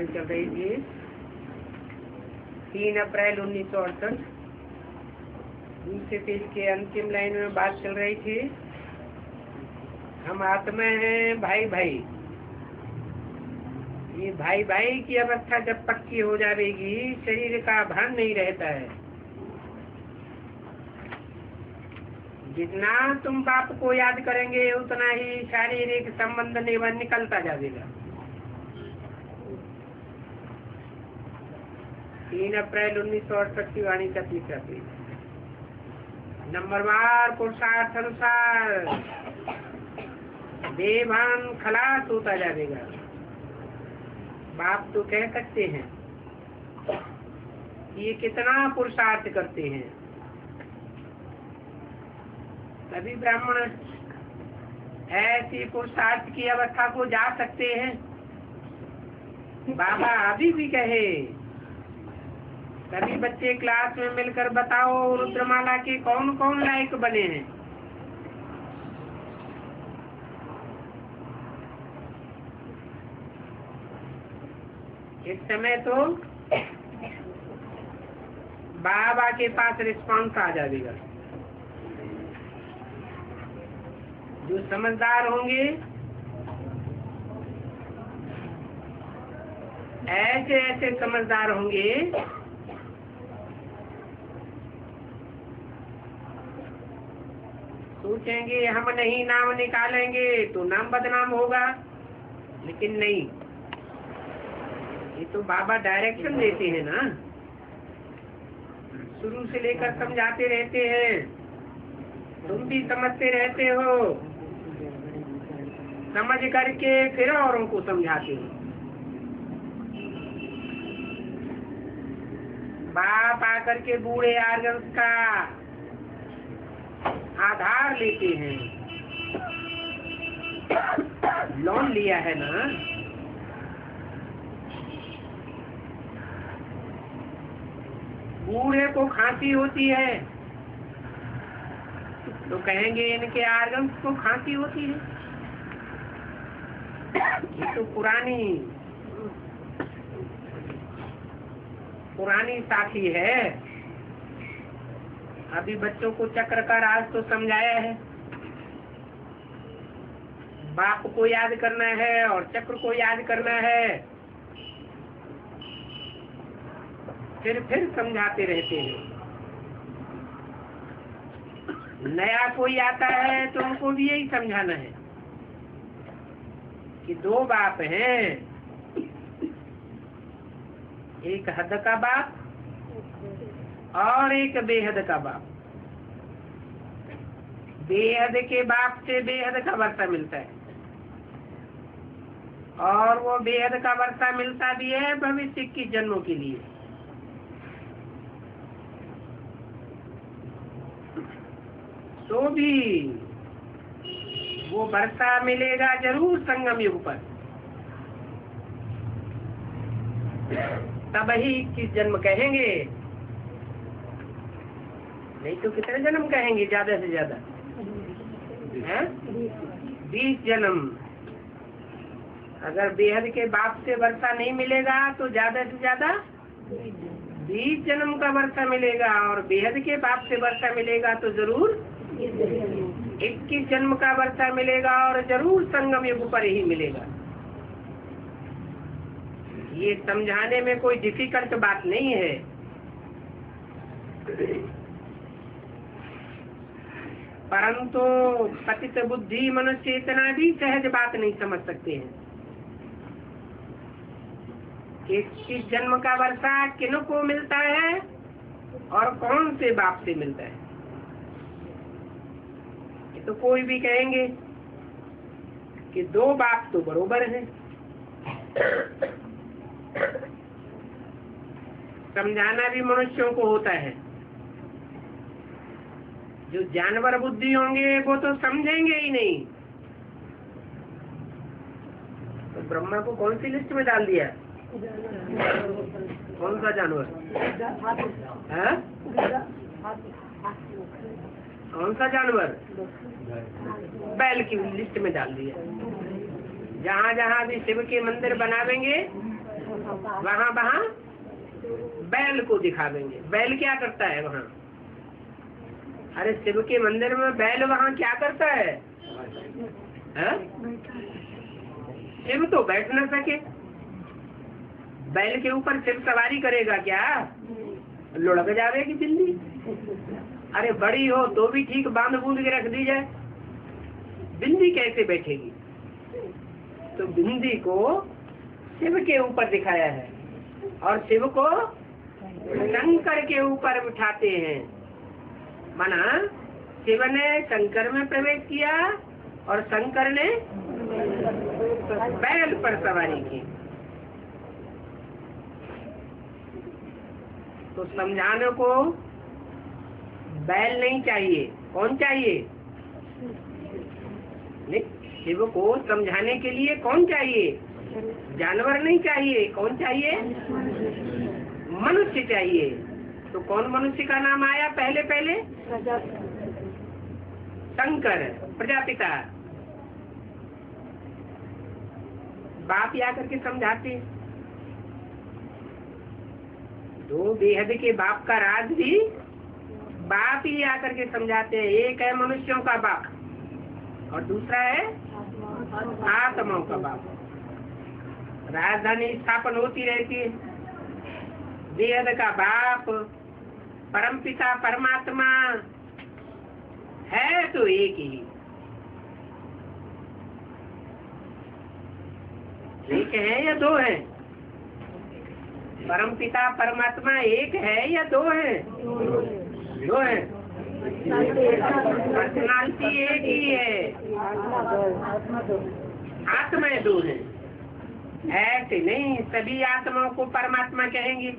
वाणी चल रही थी 3 अप्रैल 1968। दूसरे पेज के अंतिम लाइन में बात चल रही थी, हम आत्मा हैं भाई भाई। ये भाई भाई की अवस्था जब पक्की हो जाएगी, शरीर का भान नहीं रहता है। जितना तुम बाप को याद करेंगे उतना ही शारीरिक संबंध निकलता जाएगा। 3 अप्रैल 1968 की वाणी का तीसरा पेज। नंबरवार पुरुषार्थ अनुसार देवान खलास होता जाएगा। बाप तो कह सकते हैं ये कितना पुरुषार्थ करते हैं, सभी ब्राह्मण ऐसी पुरुषार्थ की अवस्था को जा सकते हैं। बाबा अभी भी कहे, सभी बच्चे क्लास में मिलकर बताओ रुद्रमाला के कौन कौन लायक बने हैं। इस समय तो बाबा के पास रिस्पॉन्स आ जाएगा। जो समझदार होंगे ऐसे ऐसे समझदार होंगे सोचेंगे हम नहीं नाम निकालेंगे तो नाम बदनाम होगा, लेकिन नहीं, ये तो बाबा डायरेक्शन देते हैं ना, शुरू से लेकर समझाते रहते हैं, तुम भी समझते रहते हो, समझ करके फिर औरों को समझाते हो। बाप आकर के बूढ़े आर्गन्स का आधार लेते हैं, लोन लिया है ना, बूढ़े को खांसी होती है तो कहेंगे इनके आर्गन्स को खांसी होती है। ये तो पुरानी साथी है। अभी बच्चों को चक्र का राज तो समझाया है, बाप को याद करना है और चक्र को याद करना है, फिर समझाते रहते हैं। नया कोई आता है तो उनको भी यही समझाना है कि 2 बाप हैं, एक हद का बाप और एक बेहद का बाप। बेहद के बाप से बेहद का वर्षा मिलता है, और वो बेहद का वर्षा मिलता भी है भविष्य की जन्मों के लिए। तो भी वो वर्षा मिलेगा जरूर संगम युग पर, तब ही 21 जन्म कहेंगे, नहीं तो कितने जन्म कहेंगे ज्यादा से ज्यादा है? 20 जन्म। अगर बेहद के बाप से वर्षा नहीं मिलेगा तो ज्यादा से ज्यादा 20 जन्म का वर्षा मिलेगा, और बेहद के बाप से वर्षा मिलेगा तो जरूर 21 जन्म का वर्षा मिलेगा, और जरूर संगम युग पर ही मिलेगा। ये समझाने में कोई डिफिकल्ट बात नहीं है। परंतु पतित बुद्धि मनुष्य इतना भी सहज बात नहीं समझ सकते हैं कि किस जन्म का वर्षा किन को मिलता है और कौन से बाप से मिलता है। ये तो कोई भी कहेंगे कि 2 बाप तो बरोबर हैं। समझाना भी मनुष्यों को होता है। जो जानवर बुद्धि होंगे वो तो समझेंगे ही नहीं। तो ब्रह्मा को कौन सी लिस्ट में डाल दिया? कौन सा जानवर है? कौन सा जानवर? बैल की लिस्ट में डाल दिया। जहाँ जहाँ भी शिव के मंदिर बनावेंगे वहाँ वहाँ बैल को दिखावेंगे। बैल क्या करता है वहाँ? अरे शिव के मंदिर में बैल वहाँ क्या करता है? शिव तो बैठ न सके, बैल के ऊपर शिव सवारी करेगा क्या? लुढ़क जाएगी बिल्ली। अरे बड़ी हो तो भी ठीक, बांध बूंद के रख दी जाए, बिंदी कैसे बैठेगी? तो बिंदी को शिव के ऊपर दिखाया है और शिव को शंकर के ऊपर बिठाते हैं। माना शिव ने शंकर में प्रवेश किया और शंकर ने बैल पर सवारी की। तो समझाने को बैल नहीं चाहिए, कौन चाहिए? नहीं, शिव को समझाने के लिए कौन चाहिए? जानवर नहीं चाहिए, कौन चाहिए? मनुष्य चाहिए। तो कौन मनुष्य का नाम आया पहले? पहले शंकर, प्रजापिता। बाप या करके समझाते, दो बेहद के बाप का राज भी बाप ही आकर के समझाते हैं। एक है मनुष्यों का बाप और दूसरा है आत्माओं का बाप। राजधानी स्थापन होती रहती है। बेहद का बाप परमपिता परमात्मा है तो एक ही, एक है या दो है? परमपिता परमात्मा एक है या दो है? दो है। पर्सनालिटी एक ही है, आत्माएं दो है। ऐसे नहीं सभी आत्माओं को परमात्मा कहेंगे।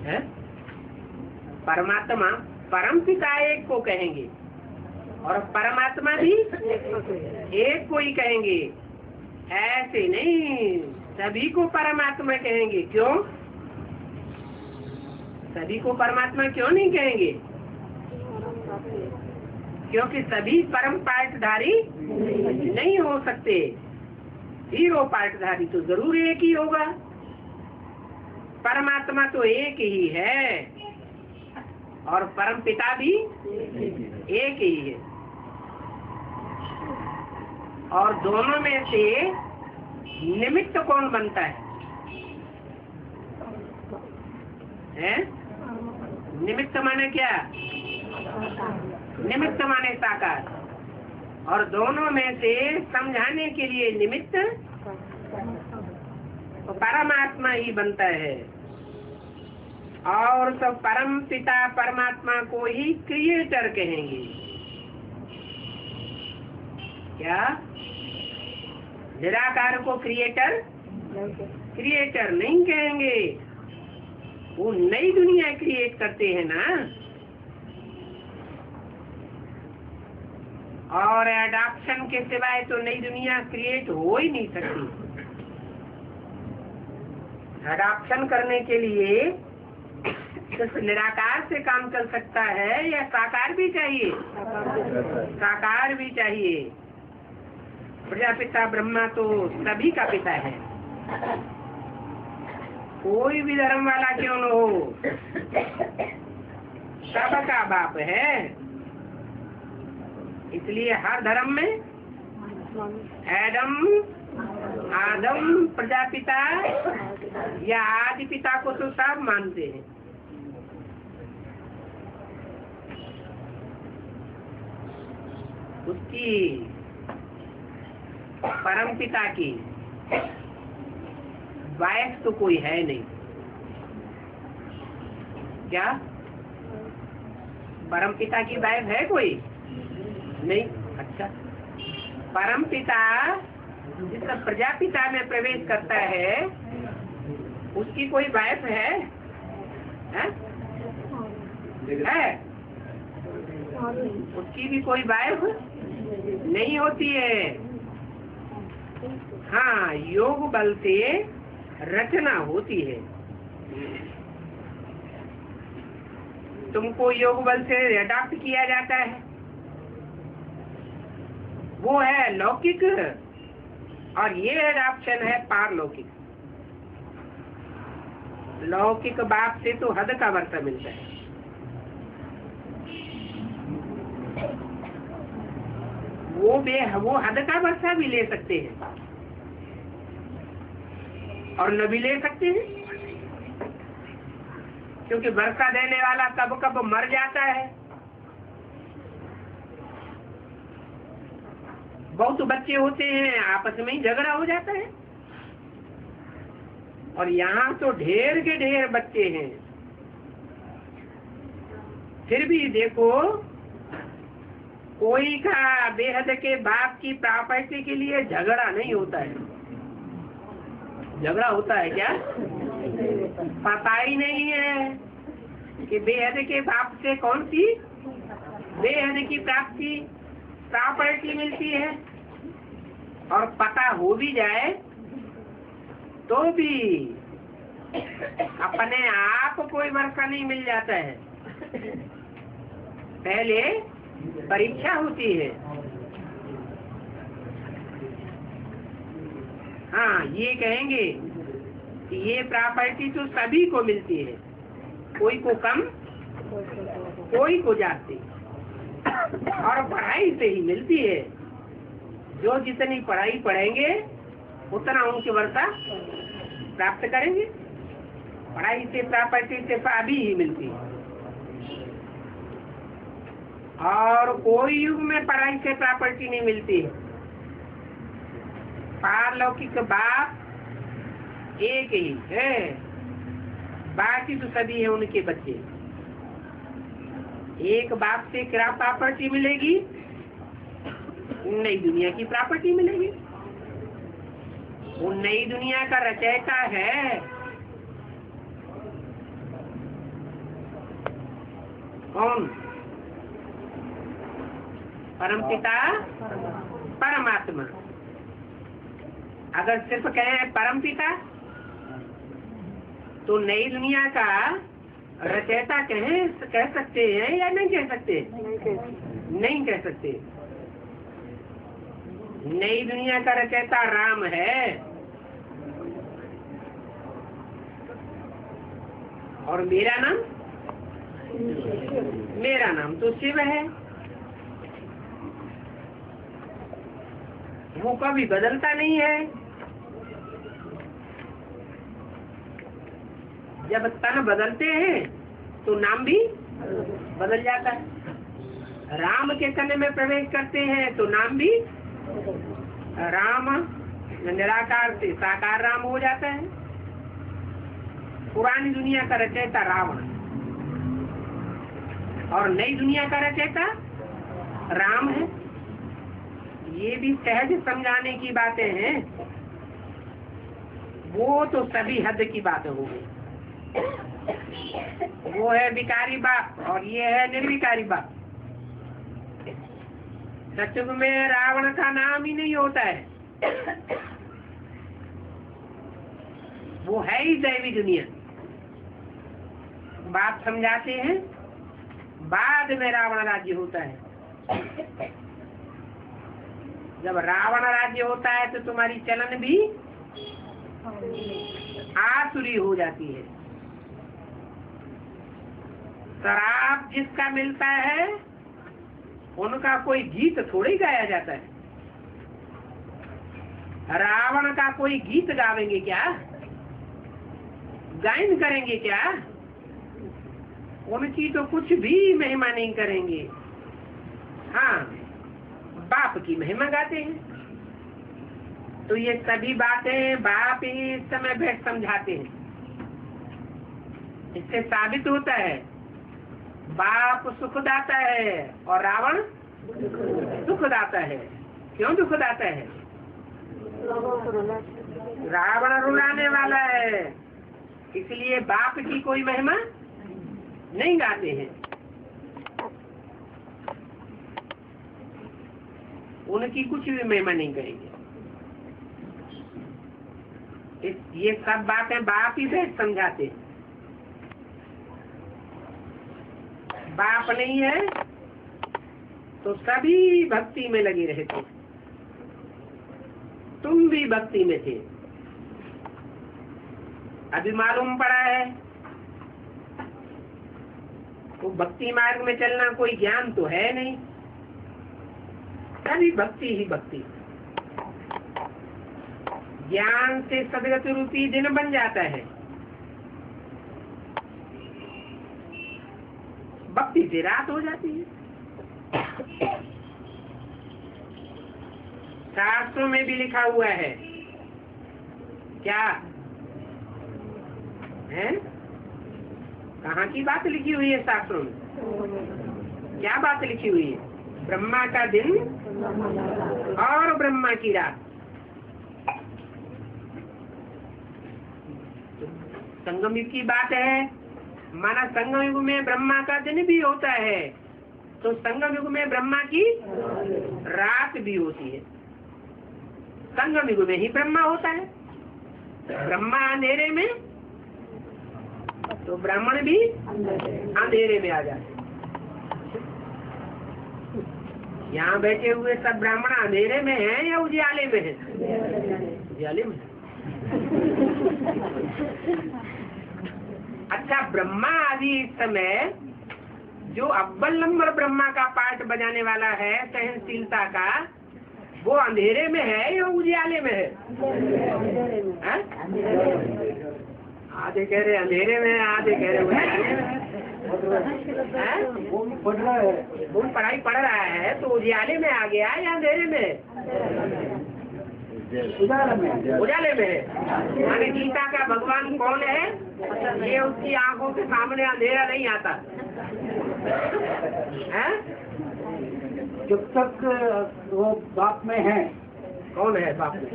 है? परमात्मा परमपिता एक को कहेंगे और परमात्मा भी एक को ही कहेंगे। ऐसे नहीं सभी को परमात्मा कहेंगे। क्यों? सभी को परमात्मा क्यों नहीं कहेंगे? क्योंकि सभी परम पाठधारी नहीं हो सकते। हीरो पाठधारी तो जरूर एक ही होगा। परमात्मा तो एक ही है और परम पिता भी एक ही है। और दोनों में से निमित्त कौन बनता है? हैं? निमित्त माने क्या? निमित्त माने साकार। और दोनों में से समझाने के लिए निमित्त तो परमात्मा ही बनता है। और तो परम पिता परमात्मा को ही क्रिएटर कहेंगे। क्या? निराकार को क्रिएटर नहीं कहेंगे। वो नई दुनिया क्रिएट करते हैं ना। और एडॉप्शन के सिवाय तो नई दुनिया क्रिएट हो ही नहीं सकती। एडॉप्शन करने के लिए सिर्फ निराकार से काम चल सकता है या साकार भी चाहिए? साकार भी चाहिए। प्रजापिता ब्रह्मा तो सभी का पिता है, कोई भी धर्म वाला क्यों न हो, सबका बाप है। इसलिए हर धर्म में आदम प्रजापिता या आदि पिता को तो सब मानते हैं। उसकी परम पिता की वाइफ तो कोई है नहीं। क्या परम पिता की वाइफ है कोई? नहीं। अच्छा, परम पिता जिस प्रजापिता में प्रवेश करता है उसकी कोई वाइफ है? है? उसकी भी कोई वाइफ नहीं होती है। हाँ, योग बल से रचना होती है। तुमको योग बल से अडॉप्ट किया जाता है, वो है लौकिक। और ये एडॉप्शन है पारलौकिक। लौकिक बाप से तो हद का वर्षा मिलता है, वो हद का वर्षा भी ले सकते हैं और न भी ले सकते हैं, क्योंकि वर्षा देने वाला कब कब मर जाता है। बहुत बच्चे होते हैं, आपस में ही झगड़ा हो जाता है, और यहाँ तो ढेर के ढेर बच्चे हैं, फिर भी देखो कोई का बेहद के बाप की प्रॉपर्टी के लिए झगड़ा नहीं होता है। झगड़ा होता है क्या? पता ही नहीं है कि बेहद के बाप से कौन सी बेहद की प्रॉपर्टी मिलती है, और पता हो भी जाए तो भी अपने आप कोई वर्षा नहीं मिल जाता है, पहले परीक्षा होती है। हाँ, ये कहेंगे कि ये प्रॉपर्टी तो सभी को मिलती है, कोई को कम कोई को जाती, और पढ़ाई से ही मिलती है। जो जितनी पढ़ाई पढ़ेंगे उतना उनकी वर्षा प्राप्त करेंगे। पढ़ाई से प्रॉपर्टी से सभी ही मिलती है, और कोई युग में पढ़ाई से प्रॉपर्टी नहीं मिलती है। पारलौकिक बाप एक ही है, बाकी तो सभी है उनके बच्चे। एक बाप से क्या प्रॉपर्टी मिलेगी? नई दुनिया की प्रॉपर्टी मिलेगी। वो नई दुनिया का रचयिता है कौन? परमपिता परमात्मा। अगर सिर्फ कहें परमपिता तो नई दुनिया का रचयिता कह सकते हैं या नहीं कह सकते? नहीं कह सकते। नई दुनिया का रचयिता राम है, और मेरा नाम तो शिव है। वो कभी बदलता नहीं है। जब तन बदलते हैं तो नाम भी बदल जाता है। राम के तन में प्रवेश करते हैं तो नाम भी राम निराकार से साकार राम हो जाता है। पुरानी दुनिया का रचयिता रावण, और नई दुनिया का रचयिता राम है। ये भी सहज समझाने की बातें हैं, वो तो सभी हद की बातें हो गई। वो है विकारी बाप और ये है निर्विकारी बाप। सत्युग में रावण का नाम ही नहीं होता है, वो है ही दैवी दुनिया। बात समझाते हैं, बाद में रावण राज्य होता है। जब रावण राज्य होता है तो तुम्हारी चलन भी आसुरी हो जाती है। शराब जिसका मिलता है उनका कोई गीत थोड़ी गाया जाता है। रावण का कोई गीत गावेंगे क्या? गायन करेंगे क्या? उनकी तो कुछ भी महिमा नहीं करेंगे। हाँ, बाप की महिमा गाते हैं। तो ये सभी बातें बाप ही इस समय बैठ समझाते हैं। इससे साबित होता है बाप सुखदाता है और रावण दुखदाता है। क्यों दुखदाता है? रावण रुलाने वाला है, इसलिए बाप की कोई महिमा नहीं गाते हैं। उनकी कुछ भी महिमा नहीं करेंगे। ये सब बातें बाप ही बैठ समझाते हैं। बाप नहीं है तो सभी भक्ति में लगे रहते। तुम भी भक्ति में थे, अभी मालूम पड़ा है। तो भक्ति मार्ग में चलना कोई ज्ञान तो है नहीं, तभी भक्ति ही भक्ति। ज्ञान से सदगति रूपी दिन बन जाता है, भक्ति से रात हो जाती है। शास्त्रों में भी लिखा हुआ है, क्या है? कहाँ की बात लिखी हुई है शास्त्रों में? क्या बात लिखी हुई है? ब्रह्मा का दिन और ब्रह्मा की रात। संगम युग की बात है, माना संगम युग में ब्रह्मा का दिन भी होता है, तो संगम युग में ब्रह्मा की रात भी होती है। संगम युग में ही ब्रह्मा होता है, ब्रह्मा अंधेरे में तो ब्राह्मण भी अंधेरे में आ जाते। यहाँ बैठे हुए सब ब्राह्मण अंधेरे में हैं या उजियाले में हैं? उजियाले में। अच्छा, ब्रह्मा आदि इस समय जो अव्वल नंबर ब्रह्मा का पार्ट बजाने वाला है सहनशीलता का, वो अंधेरे में है या उजियाले में है? आधे कह रहे अंधेरे में, आधे कह रहे उजियाले में। पढ़ रहा है, वो पढ़ाई पढ़ रहा है तो उजियाले में आ गया या अंधेरे में? उजाले में है। माने गीता का भगवान कौन है, ये उसकी आंखों के सामने अंधेरा नहीं आता है? जब तक वो बाप में है। कौन है बाप में?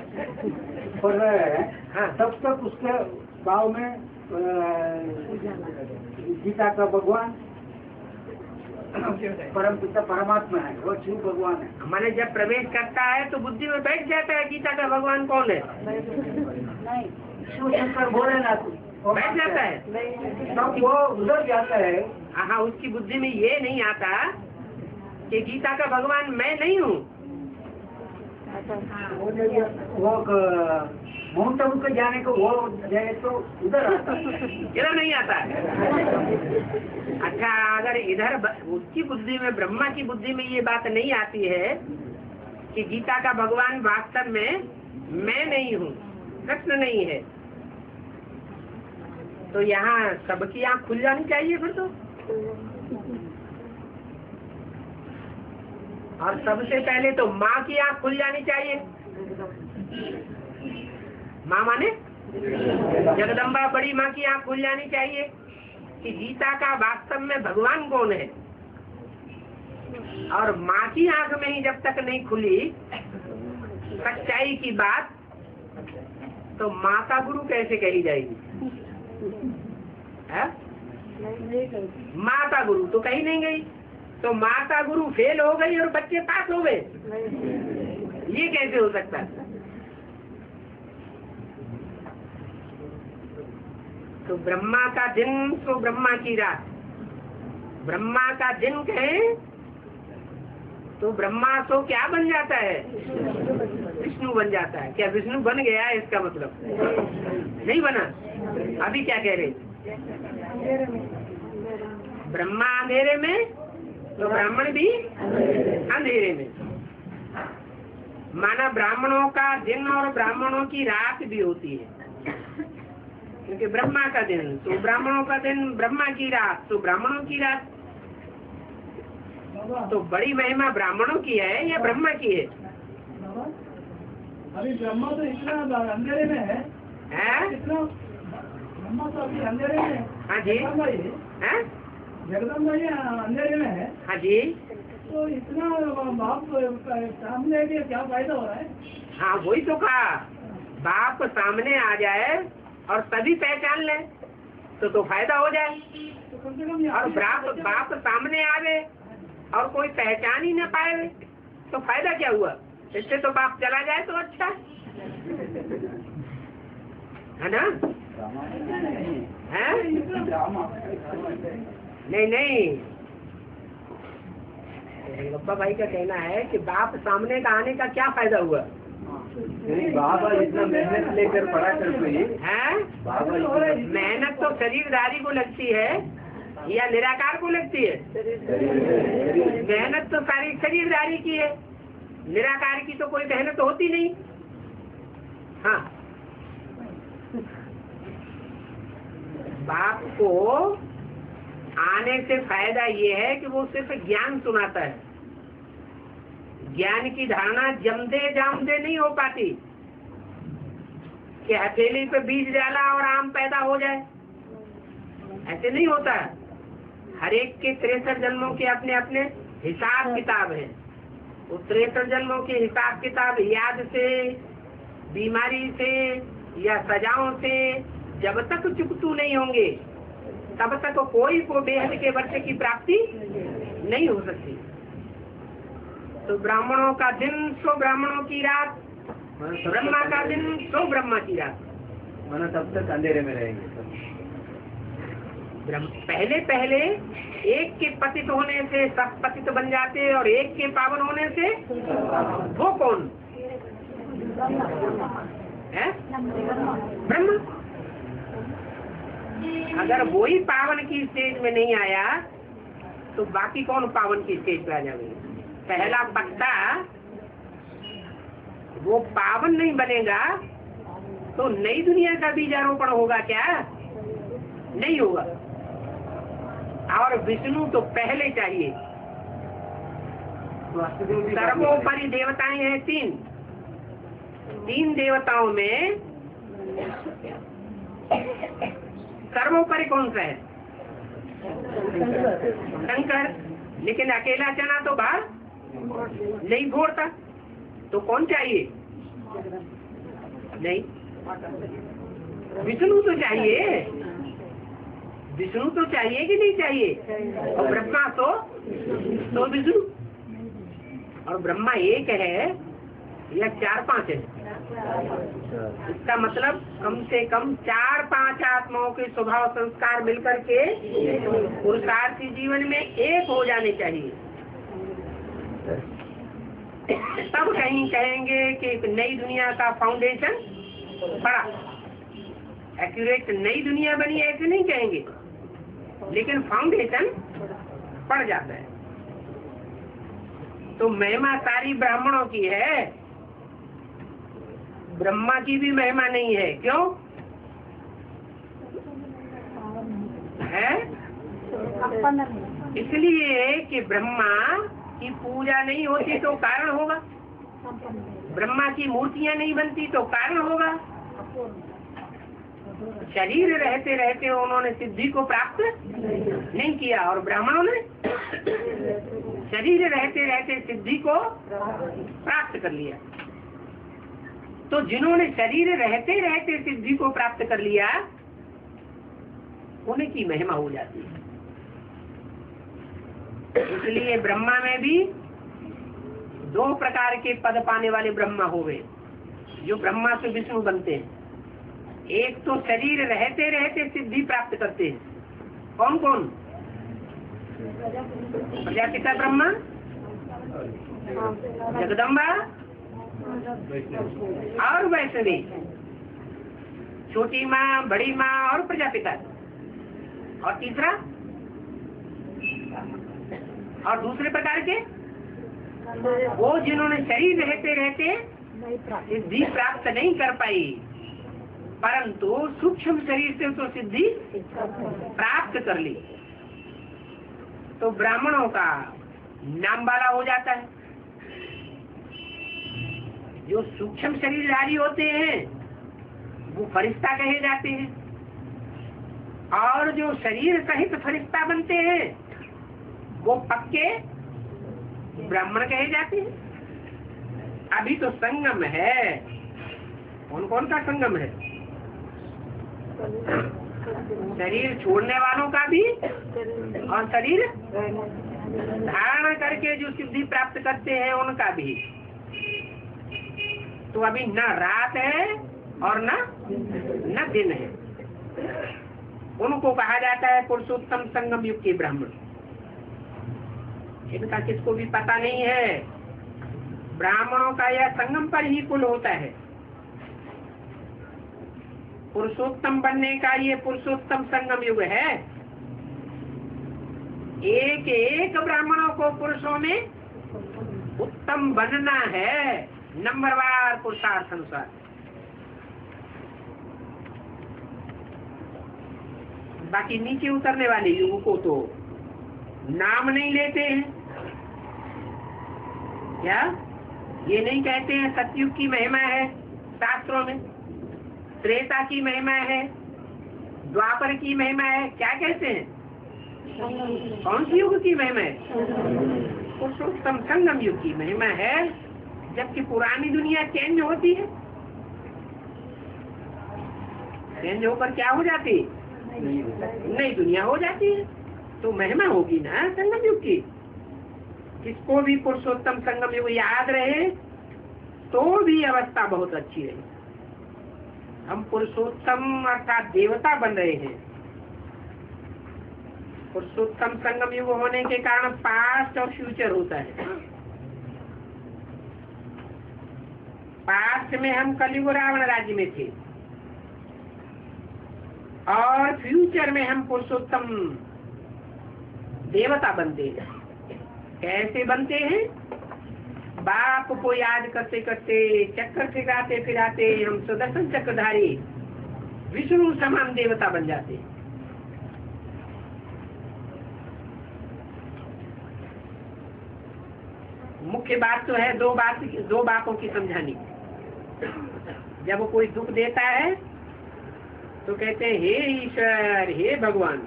पढ़ रहे हैं, हाँ। तब तक उसके भाव में गीता का भगवान परम पिता परमात्मा है, वो शिव भगवान है। माने जब प्रवेश करता है तो बुद्धि में बैठ जाता है गीता का भगवान कौन है? नहीं, शिव शंकर भोलेनाथ बैठ जाता है, तब वो उधर जाता है। हाँ, उसकी बुद्धि में ये नहीं आता कि गीता का भगवान मैं नहीं हूँ। वो माउंट आबू के जाने को वो जाए तो उधर आता है, इधर नहीं आता है। अच्छा, अगर इधर उसकी बुद्धि में, ब्रह्मा की बुद्धि में ये बात नहीं आती है कि गीता का भगवान वास्तव में मैं नहीं हूँ, कृष्ण नहीं है, तो यहाँ सबकी आँख खुल जानी चाहिए फिर तो। और सबसे पहले तो माँ की आँख खुल जानी चाहिए। माँ माने जगदम्बा बड़ी माँ की आँख खुल जानी चाहिए कि गीता का वास्तव में भगवान कौन है। और माँ की आँख में ही जब तक नहीं खुली सच्चाई की बात, तो माता गुरु कैसे कही जाएगी? है? माता गुरु तो कहीं नहीं गई, तो माता गुरु फेल हो गई और बच्चे पास हो गए, ये कैसे हो सकता है? तो ब्रह्मा का दिन तो ब्रह्मा की रात। ब्रह्मा का दिन कहें तो ब्रह्मा तो क्या बन जाता है? विष्णु बन जाता है। क्या विष्णु बन गया है इसका मतलब? नहीं बना। अभी क्या कह रहे? ब्रह्मा अंधेरे में तो ब्राह्मण भी अंधेरे में। माना ब्राह्मणों का दिन और ब्राह्मणों की रात भी होती है, क्योंकि ब्रह्मा का दिन तो ब्राह्मणों का दिन, ब्रह्मा की रात तो ब्राह्मणों की रात। तो बड़ी महिमा ब्राह्मणों की है या ब्रह्मा की है? अभी ब्रह्मा तो इतना अंधेरे में है, इतना ब्रह्मा तो अभी अंधेरे में है। हाँ जी, है जगदम्बा जी अंधेरे में है। हाँ जी, तो इतना बाप सामने के क्या फायदा हो रहा है? हाँ वही तो कहा, बाप सामने आ जाए और सभी पहचान ले तो फायदा हो जाए। तो कम से कम और बाप सामने आवे और कोई पहचान ही न पाए तो फायदा क्या हुआ? इससे तो बाप चला जाए तो अच्छा है ना? है? नहीं, गप्पा भाई का कहना है कि बाप सामने का आने का क्या फायदा हुआ? बाबा इतना मेहनत लेकर पढ़ा कर कोई है। मेहनत तो शरीरधारी को लगती है या निराकार को लगती है? मेहनत तो सारी शरीरधारी की है, निराकार की तो कोई मेहनत होती नहीं। हाँ, बाप को आने से फायदा ये है कि वो सिर्फ ज्ञान सुनाता है। ज्ञान की धारणा जमदे जामदे नहीं हो पाती कि हथेली पे बीज डाला और आम पैदा हो जाए, ऐसे नहीं होता। हर एक के 63 जन्मों के अपने अपने हिसाब किताब है। वो 63 जन्मों के हिसाब किताब याद से, बीमारी से या सजाओं से जब तक चुकतू नहीं होंगे तब तक कोई को बेहद के वर्ष की प्राप्ति नहीं हो सकती। तो ब्राह्मणों का दिन सो ब्राह्मणों की रात, ब्रह्मा का दिन सो ब्रह्मा की रात। माना तब तक अंधेरे में रहेंगे। पहले पहले एक के पतित होने से सब पतित बन जाते और एक के पावन होने से वो कौन है? ब्रह्मा। अगर वही पावन की स्टेज में नहीं आया तो बाकी कौन पावन की स्टेज पे आ जाएंगे? पहला पत्ता वो पावन नहीं बनेगा तो नई दुनिया का बीजारोपण होगा क्या? नहीं होगा। और विष्णु तो पहले चाहिए। सर्वोपरि देवताएं हैं तीन देवताओं में सर्वोपरि कौन सा है? शंकर। लेकिन अकेला चना तो बाहर नहीं फोड़ता, तो कौन चाहिए? नहीं, विष्णु तो चाहिए। विष्णु तो चाहिए कि नहीं चाहिए? और ब्रह्मा तो विष्णु। और ब्रह्मा एक है या 4-5 है? इसका मतलब कम से कम 4-5 आत्माओं के स्वभाव संस्कार मिलकर के पुरुषार्थी जीवन में एक हो जाने चाहिए। तब कहीं कहेंगे कि एक नई दुनिया का फाउंडेशन पड़ा। एक्यूरेट नई दुनिया बनी ऐसे नहीं कहेंगे, लेकिन फाउंडेशन पड़ जाता है। तो महिमा सारी ब्राह्मणों की है, ब्रह्मा की भी महिमा नहीं है। क्यों है? इसलिए कि ब्रह्मा की पूजा नहीं होती तो कारण होगा, ब्रह्मा की मूर्तियां नहीं बनती तो कारण होगा। शरीर रहते रहते उन्होंने सिद्धि को प्राप्त नहीं किया, और ब्राह्मणों ने शरीर रहते रहते सिद्धि को प्राप्त कर लिया। तो जिन्होंने शरीर रहते रहते सिद्धि को प्राप्त कर लिया उनकी महिमा हो जाती है। इसलिए ब्रह्मा में भी 2 प्रकार के पद पाने वाले ब्रह्मा हो गए जो ब्रह्मा से विष्णु बनते हैं। एक तो शरीर रहते रहते सिद्धि प्राप्त करते हैं। कौन कौन? प्रजापिता ब्रह्मा, जगदम्बा और वैष्णवी, छोटी माँ, बड़ी माँ और प्रजापिता। और तीसरा और दूसरे प्रकार के वो जिन्होंने शरीर रहते रहते सिद्धि प्राप्त नहीं कर पाई, परंतु सूक्ष्म शरीर से तो सिद्धि प्राप्त कर ली, तो ब्राह्मणों का नाम वाला हो जाता है। जो सूक्ष्म शरीरधारी होते हैं वो फरिश्ता कहे जाते हैं, और जो शरीर सहित फरिश्ता बनते हैं वो पक्के ब्राह्मण कहे जाते हैं। अभी तो संगम है। कौन कौन का संगम है? शरीर छोड़ने वालों का भी और शरीर धारण करके जो सिद्धि प्राप्त करते हैं उनका भी। तो अभी न रात है और न दिन है। उनको कहा जाता है पुरुषोत्तम संगम युग के ब्राह्मण। इनका किसको भी पता नहीं है। ब्राह्मणों का यह संगम पर ही कुल होता है। पुरुषोत्तम बनने का ये पुरुषोत्तम संगम युग है। एक एक ब्राह्मणों को पुरुषों में उत्तम बनना है, नंबरवार पुरुषार्थ अनुसार। बाकी नीचे उतरने वाले युग को तो नाम नहीं लेते हैं। क्या ये नहीं कहते हैं सतयुग की महिमा है शास्त्रों में, त्रेता की महिमा है, द्वापर की महिमा है? क्या कहते हैं? कौन सी युग की महिमा है? पुरुषोत्तम संगम युग की महिमा है। जबकि पुरानी दुनिया चेंज होती है, चेंज होकर क्या हो जाती है? नई दुनिया हो जाती है। तो महिमा होगी ना संगम युग की। किसको भी पुरुषोत्तम संगम युग याद रहे तो भी अवस्था बहुत अच्छी रही। हम पुरुषोत्तम अर्थात देवता बन रहे हैं। पुरुषोत्तम संगम युग होने के कारण पास्ट और फ्यूचर होता है। पास्ट में हम कलयुग रावण राज्य में थे और फ्यूचर में हम पुरुषोत्तम देवता बनते हैं। कैसे बनते हैं? बाप को याद करते करते, चक्कर फिराते फिराते हम सुदर्शन चक्रधारी विष्णु समान देवता बन जाते हैं। मुख्य बात तो है दो बातों की समझानी। जब कोई दुख देता है तो कहते हैं हे ईश्वर, हे भगवान।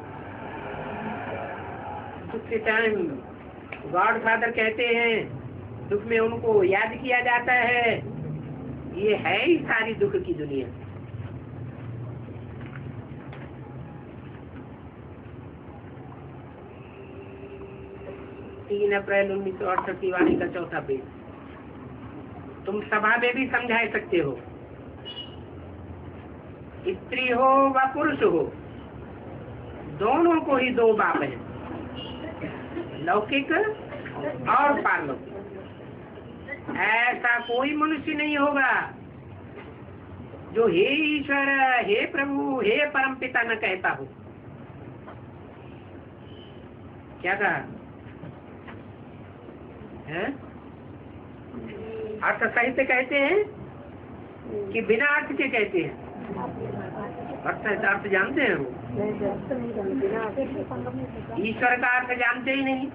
दुख के टाइम गॉड फादर कहते हैं, दुख में उनको याद किया जाता है। ये है ही सारी दुख की दुनिया। तीन अप्रैल 1968 की वाणी का चौथा पेज। तुम सभा में भी समझा सकते हो। स्त्री हो व पुरुष हो, दोनों को ही दो बाप हैं, लौकिक और पारलौकिक। ऐसा कोई मनुष्य नहीं होगा जो हे ईश्वर, हे प्रभु, हे परमपिता न कहता हो। क्या कहा है? अर्थ साहित्य कहते हैं कि बिना अर्थ के कहते हैं? अर्थ जानते हैं वो? ईश्वर का अर्थ जानते ही नहीं।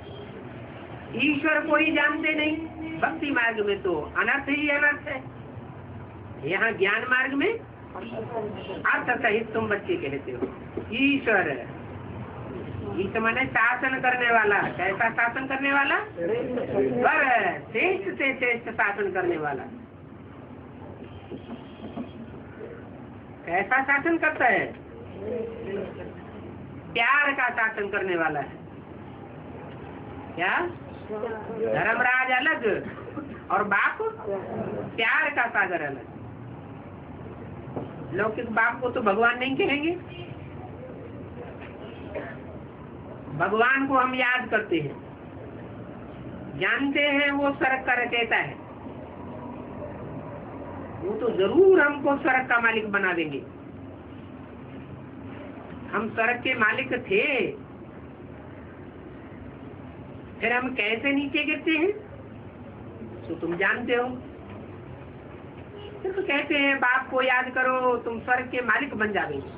ईश्वर को ही जानते नहीं। भक्ति मार्ग में तो अनर्थ ही अनर्थ है। यहाँ ज्ञान मार्ग में अर्थ सहित तुम बच्चे कहते हो। ईश्वर ईश्वर माने शासन करने वाला। कैसा शासन करने वाला? पर श्रेष्ठ से श्रेष्ठ शासन करने वाला। कैसा शासन करता है? प्यार का शासन करने वाला है। क्या? धर्मराज अलग और बाप प्यार का सागर अलग। लौकिक बाप को तो भगवान नहीं कहेंगे। भगवान को हम याद करते हैं, जानते हैं वो स्वर्ग का रचयिता है। वो तो जरूर हमको स्वर्ग का मालिक बना देंगे। हम स्वर्ग के मालिक थे, फिर हम कैसे नीचे गिरते हैं तो तुम जानते हो। फिर तो कहते हैं बाप को याद करो, तुम स्वर्ग के मालिक बन जाओगे।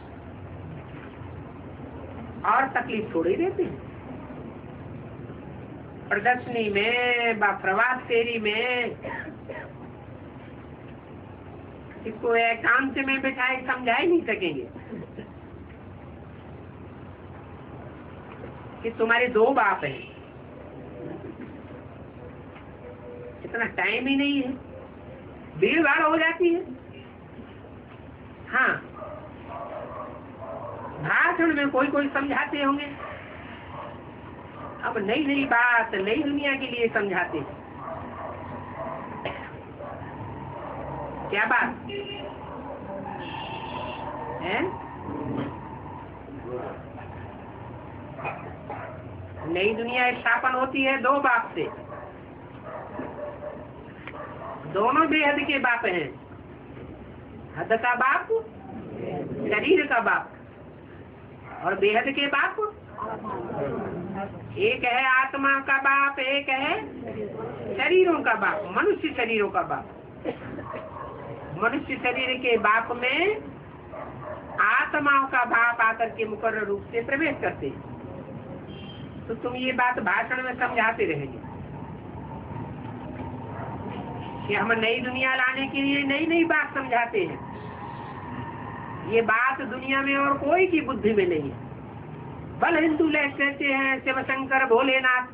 और तकलीफ थोड़ी देते हैं। प्रदर्शनी में, प्रभात फेरी में इसको एकांत में बिठाए समझा ही नहीं सकेंगे कि तुम्हारे दो बाप हैं। इतना टाइम ही नहीं है, भीड़ भाड़ हो जाती है। हाँ, भाषण में कोई कोई समझाते होंगे। अब नई नई बात नई दुनिया के लिए समझाते हैं। क्या बात है? नई दुनिया स्थापन होती है दो बाप से। दोनों बेहद के बाप हैं। हद का बाप शरीर का बाप, और बेहद के बाप एक है आत्मा का बाप, एक है शरीरों का बाप, मनुष्य शरीरों का बाप। मनुष्य शरीर के बाप में आत्माओं का बाप आकर के मुकर्रर रूप से प्रवेश करते हैं। तो तुम ये बात भाषण में समझाते रहेंगे कि हम नई दुनिया लाने के लिए नई नई बात समझाते हैं। ये बात दुनिया में और कोई की बुद्धि में नहीं है। भल हिंदू लोग कहते हैं शिव शंकर भोलेनाथ,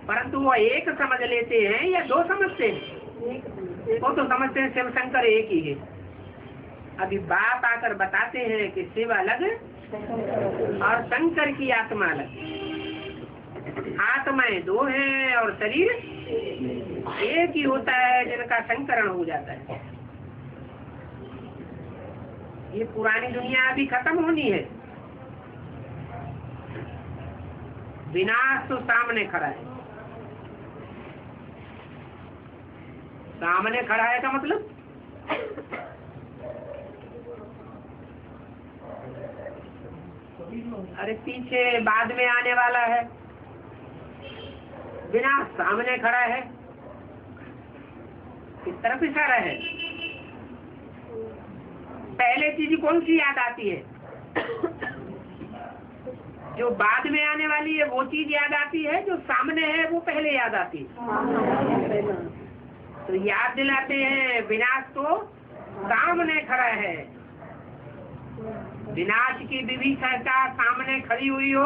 परंतु वो एक समझ लेते हैं या दो समझते हैं? वो तो समझते हैं शिव शंकर एक ही है। अभी बाप आकर बताते हैं कि शिव अलग और शंकर की आत्मा अलग। आत्माएं दो हैं और शरीर एक ही होता है, जिनका संकरण हो जाता है। ये पुरानी दुनिया अभी खत्म होनी है। विनाश तो सामने खड़ा है। सामने खड़ा है का मतलब अरे पीछे बाद में आने वाला है। विनाश सामने खड़ा है, किस तरफ इशारा है? पहले चीज कौन सी याद आती है? जो बाद में आने वाली है वो चीज याद आती है, जो सामने है वो पहले याद आती है। तो याद दिलाते हैं विनाश तो सामने खड़ा है। विनाश की विभीषिका सामने खड़ी हुई हो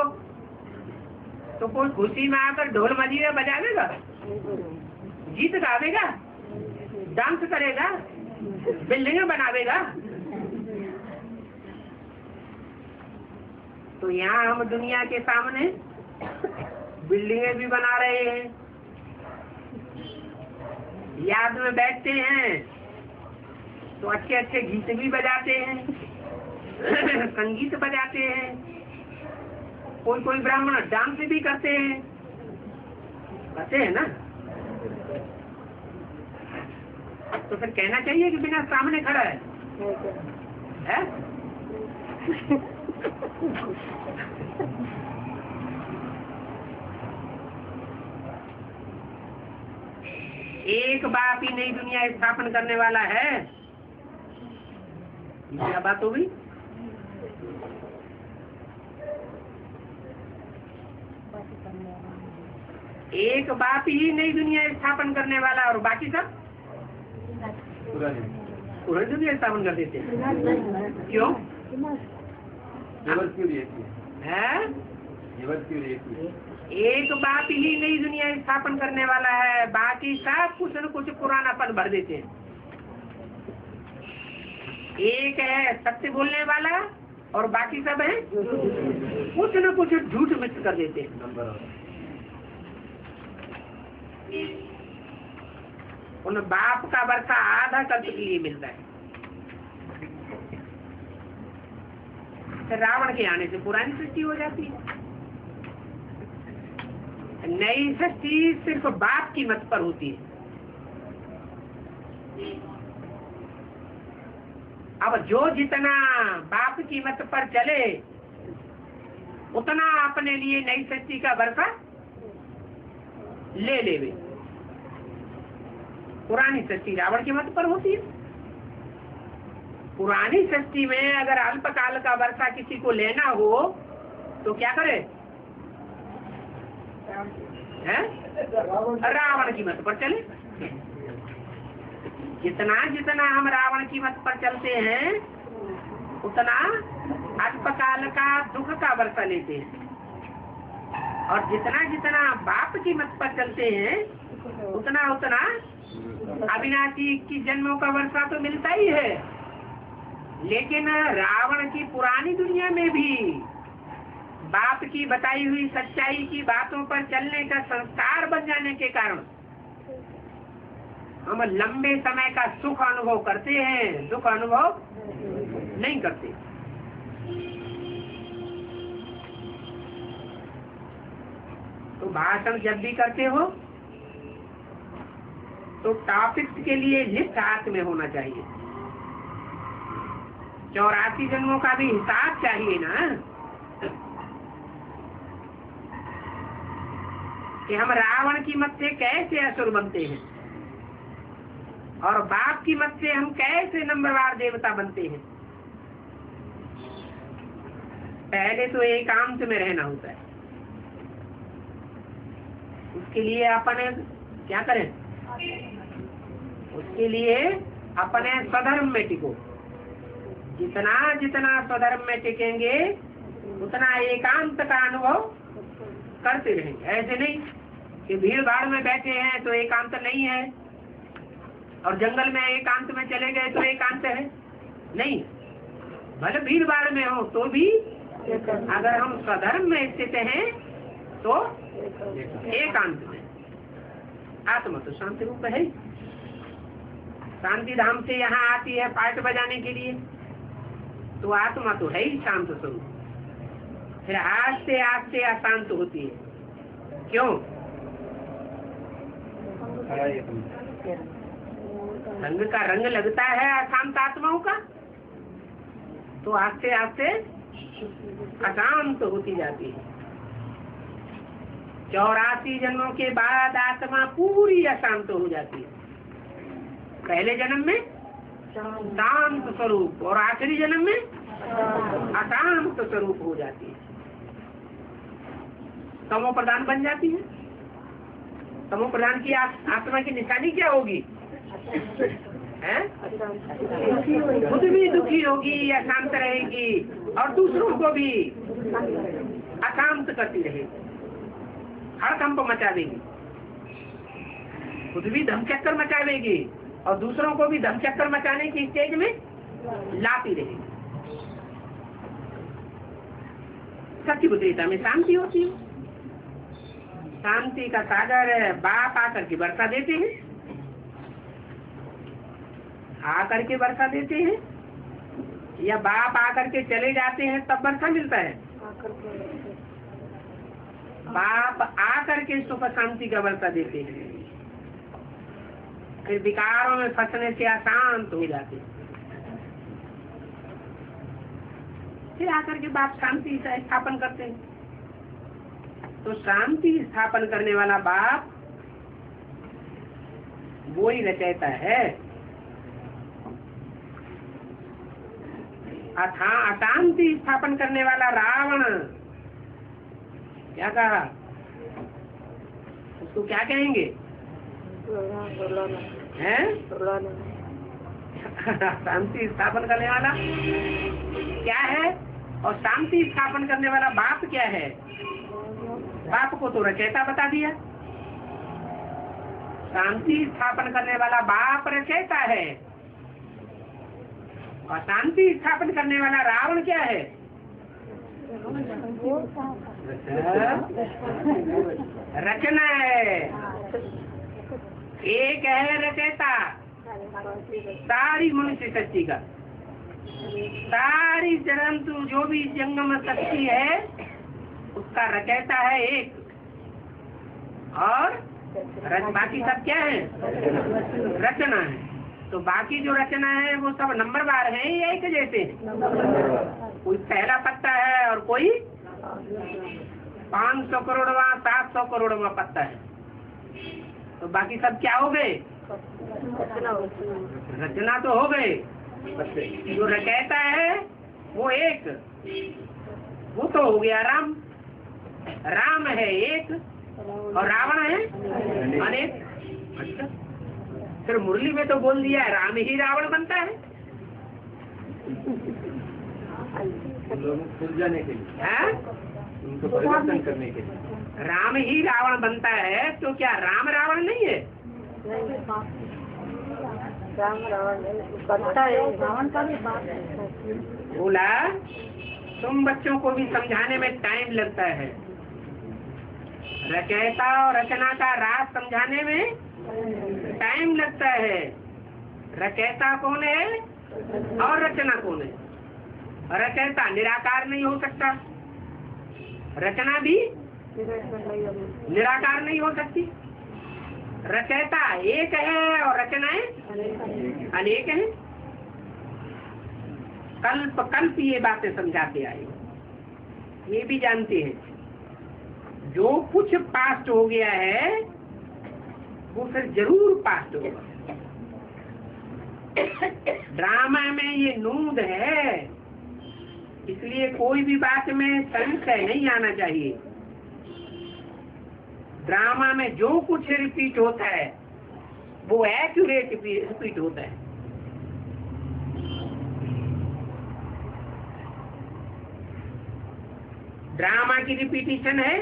तो कोई खुशी में आकर ढोल मजीरा बजावेगा, गीत गावेगा, डांस करेगा, बिल्डिंग बनावेगा? तो यहाँ हम दुनिया के सामने बिल्डिंगें भी बना रहे हैं, याद में बैठते हैं तो अच्छे अच्छे गीत भी बजाते हैं, संगीत बजाते हैं, कोई कोई ब्राह्मण डांस भी करते हैं ना। तो फिर कहना चाहिए कि बिना सामने खड़ा है? एक बाप ही नई दुनिया स्थापन करने वाला है। क्या बात हो गई? एक बाप ही नई दुनिया स्थापन करने वाला और बाकी सब पूरी दुनिया स्थापन कर देते हैं। क्यों? एक बाप ही नई दुनिया स्थापन करने वाला है, बाकी सब कुछ न कुछ पुरानापन भर देते हैं। एक है सत्य बोलने वाला और बाकी सब है कुछ न कुछ झूठ मिक्स कर देते हैं। उन बाप का वर्षा आधा कल्प के लिए मिलता है। रावण के आने से पुरानी सृष्टि हो जाती है। नई सृष्टि सिर्फ बाप की मत पर होती है। अब जो जितना बाप की मत पर चले उतना अपने लिए नई सृष्टि का वर्षा ले लेवे। पुरानी सृष्टि रावण की मत पर होती है। पुरानी सृष्टि में अगर अल्पकाल का वर्षा किसी को लेना हो तो क्या करे? रावण की मत पर चले। जितना जितना हम रावण की मत पर चलते हैं उतना अल्पकाल का दुख का वर्षा लेते हैं, और जितना जितना बाप की मत पर चलते हैं उतना उतना अविनाशी की जन्मों का वर्षा तो मिलता ही है। लेकिन रावण की पुरानी दुनिया में भी बाप की बताई हुई सच्चाई की बातों पर चलने का संस्कार बन जाने के कारण हम लंबे समय का सुख अनुभव करते हैं, दुख अनुभव नहीं करते। तो भाषण जब भी करते हो तो टॉपिक्स के लिए लिस्ट हाथ में होना चाहिए। 84 जन्मों का भी हिसाब चाहिए ना, कि हम रावण की मत से कैसे असुर बनते हैं और बाप की मत से हम कैसे नंबरवार देवता बनते हैं। पहले तो एकांत में रहना होता है। उसके लिए अपने क्या करें, उसके लिए अपने स्वधर्म में टिको। जितना जितना स्वधर्म में टिकेंगे उतना एकांत का अनुभव करते रहेंगे। ऐसे नहीं कि भीड़ भाड़ में बैठे हैं तो एकांत नहीं है और जंगल में एकांत में चले गए तो एकांत है। नहीं, भले भीड़ भाड़ में हो तो भी अगर हम स्वधर्म में स्थित हैं तो एकांत में। आत्मा तो शांति रूप है। शांति धाम से यहाँ आती है पाठ बजाने के लिए, तो आत्मा तो है ही शांत स्वरूप। फिर आस्ते आस्ते अशांत होती है। क्यों? रंग का रंग लगता है अशांत आत्माओं का, तो आस्ते आस्ते अशांत होती जाती है। 84 जन्मों के बाद आत्मा पूरी अशांत हो जाती है। पहले जन्म में शांत स्वरूप और आखिरी जन्म में अशांत स्वरूप हो जाती है। तमो प्रधान बन जाती है। तमो प्रधान की आत्मा की निशानी क्या होगी? खुद भी दुखी होगी, अशांत रहेगी और दूसरों को भी अशांत करती रहेगी, हड़कंप मचा देगी। खुद भी धमचक्कर मचावेगी और दूसरों को भी धमचक्कर मचाने की स्टेज में लाती रहेगी। सत्य बुद्धिता में शांति होती है। शांति का सागर बाप आकर के वर्षा देते हैं, आकर के वर्षा देते हैं, या बाप आकर के चले जाते हैं तब वर्षा मिलता है? बाप आकर के सुख शांति का वर्षा देते हैं, फिर विकारों में फंसने से अशांत हो जाते हैं। फिर आकर के बाप शांति स्थापन करते हैं। तो शांति स्थापन करने वाला बाप वो ही रचयिता है। अशांति स्थापन करने वाला रावण, क्या कहा उसको, क्या कहेंगे हैं? शांति स्थापन करने वाला क्या है और शांति स्थापन करने वाला बाप क्या है? बाप को तो रचयिता बता दिया। शांति स्थापन करने वाला बाप रचयिता है और शांति स्थापन करने वाला रावण क्या है? रचना है। एक है रचयिता सारी मनुष्य शक्ति का, सारी जंतु जो भी जंगम शक्ति है उसका रचयिता है एक, और बाकी सब क्या है? रचना है। तो बाकी जो रचना है वो सब नंबरवार है या एक जैसे? कोई पहला पत्ता है और कोई 500 करोड़वा 700 करोड़वा पत्ता है। तो बाकी सब क्या हो गए? रचना तो हो गए। जो रचयिता है वो एक, वो तो हो गया राम। राम है एक और रावण है अनेक। अच्छा, फिर मुरली में तो बोल दिया है राम ही रावण बनता है। खुल जाने के लिए है? उनको परिवर्तन करने के लिए राम ही रावण बनता है, तो क्या राम रावण नहीं है? राम रावण बनता है, रावण का भी बात है। बोला तुम बच्चों को भी समझाने में टाइम लगता है। रचयिता और रचना का राज समझाने में टाइम लगता है। रचयिता कौन है और रचना कौन है? रचयिता निराकार नहीं हो सकता, रचना भी निराकार नहीं हो सकती। रचयिता एक है और रचनाएं अनेक हैं। कल्प कल्प ये बातें समझाते आए। ये भी जानते हैं जो कुछ पास्ट हो गया है वो फिर जरूर पास्ट होगा। ड्रामा में ये नूंद है, इसलिए कोई भी बात में संशय नहीं आना चाहिए। ड्रामा में जो कुछ रिपीट होता है वो एक्यूरेट रिपीट होता है। ड्रामा की रिपीटिशन है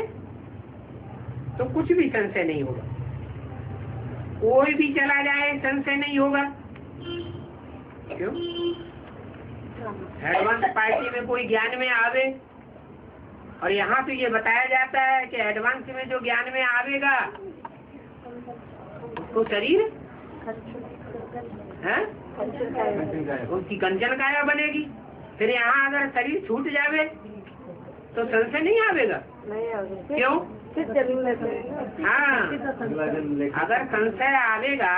तो कुछ भी संशय नहीं होगा। कोई भी चला जाए संशय नहीं होगा। क्यों? एडवांस पार्टी में कोई ज्ञान में आवे, और यहाँ तो ये बताया जाता है कि एडवांस में जो ज्ञान में आवेगा उसको शरीर है उसकी कंचन काया बनेगी। फिर यहाँ अगर शरीर छूट जावे तो संशय नहीं आवेगा। क्यों? हाँ, अगर संशय आवेगा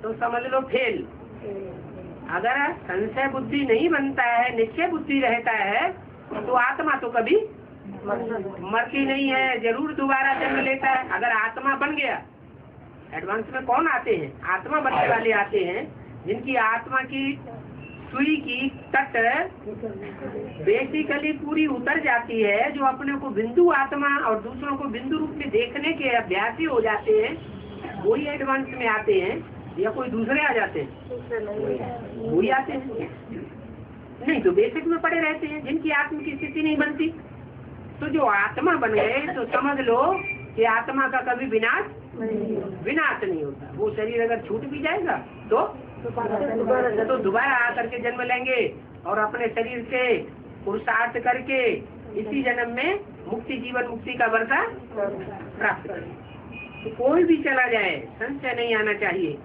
तो समझ लो फेल। अगर संशय बुद्धि नहीं बनता है, निश्चय बुद्धि रहता है, तो आत्मा तो कभी मरती नहीं है, जरूर दोबारा जन्म लेता है। अगर आत्मा बन गया, एडवांस में कौन आते हैं? आत्मा बनने वाले आते हैं जिनकी आत्मा की सुई की तट बेसिकली पूरी उतर जाती है, जो अपने को बिंदु आत्मा और दूसरों को बिंदु रूप में देखने के अभ्यासी हो जाते हैं, वही एडवांस में आते हैं। या कोई दूसरे आ जाते हैं? वही आते हैं। नहीं तो बेसिक में पड़े रहते हैं जिनकी आत्मा की स्थिति नहीं बनती। तो जो आत्मा बन गए तो समझ लो कि आत्मा का कभी विनाश नहीं होता। वो शरीर अगर छूट भी जाएगा तो दोबारा आकर के जन्म लेंगे और अपने शरीर से पुरुषार्थ करके इसी जन्म में मुक्ति, जीवन मुक्ति का वर्षा प्राप्त करेंगे। तो कोई भी चला जाए संशय नहीं आना चाहिए।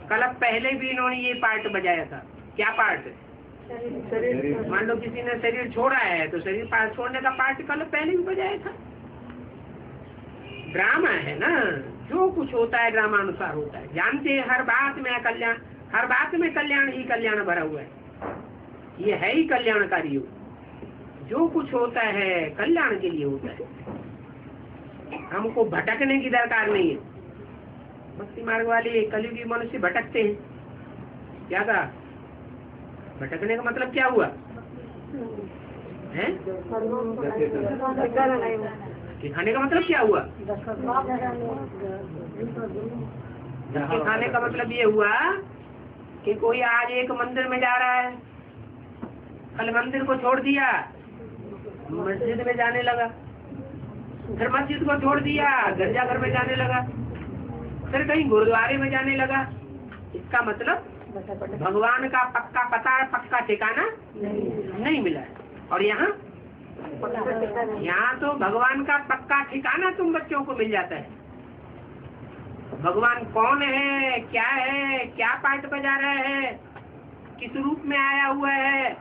कल पहले भी इन्होंने ये पार्ट बजाया था। क्या पार्ट? मान लो किसी ने शरीर छोड़ा है तो शरीर छोड़ने का पार्ट कल पहले भी बजाया था। ड्रामा है ना, जो कुछ होता है ड्रामा अनुसार होता है। जानते हैं हर बात में कल्याण ही कल्याण भरा हुआ है। ये है ही कल्याणकारी योग। जो कुछ होता है कल्याण के लिए होता है। हमको भटकने की दरकार नहीं है। भक्ति मार्ग वाले कलयुगी मनुष्य भटकते हैं। क्या कहा? भटकने का मतलब क्या हुआ है? खाने का मतलब क्या हुआ? खाने का मतलब ये हुआ कि कोई आज एक मंदिर में जा रहा है, कल मंदिर को छोड़ दिया, मस्जिद में जाने लगा, फिर मस्जिद को छोड़ दिया, गिरजाघर में जाने लगा, फिर कहीं गुरुद्वारे में जाने लगा। इसका मतलब भगवान का पक्का पता, पक्का ठिकाना नहीं मिला है। और यहाँ तो भगवान का पक्का ठिकाना तुम बच्चों को मिल जाता है। भगवान कौन है, क्या पार्ट बजा रहा है, किस रूप में आया हुआ है,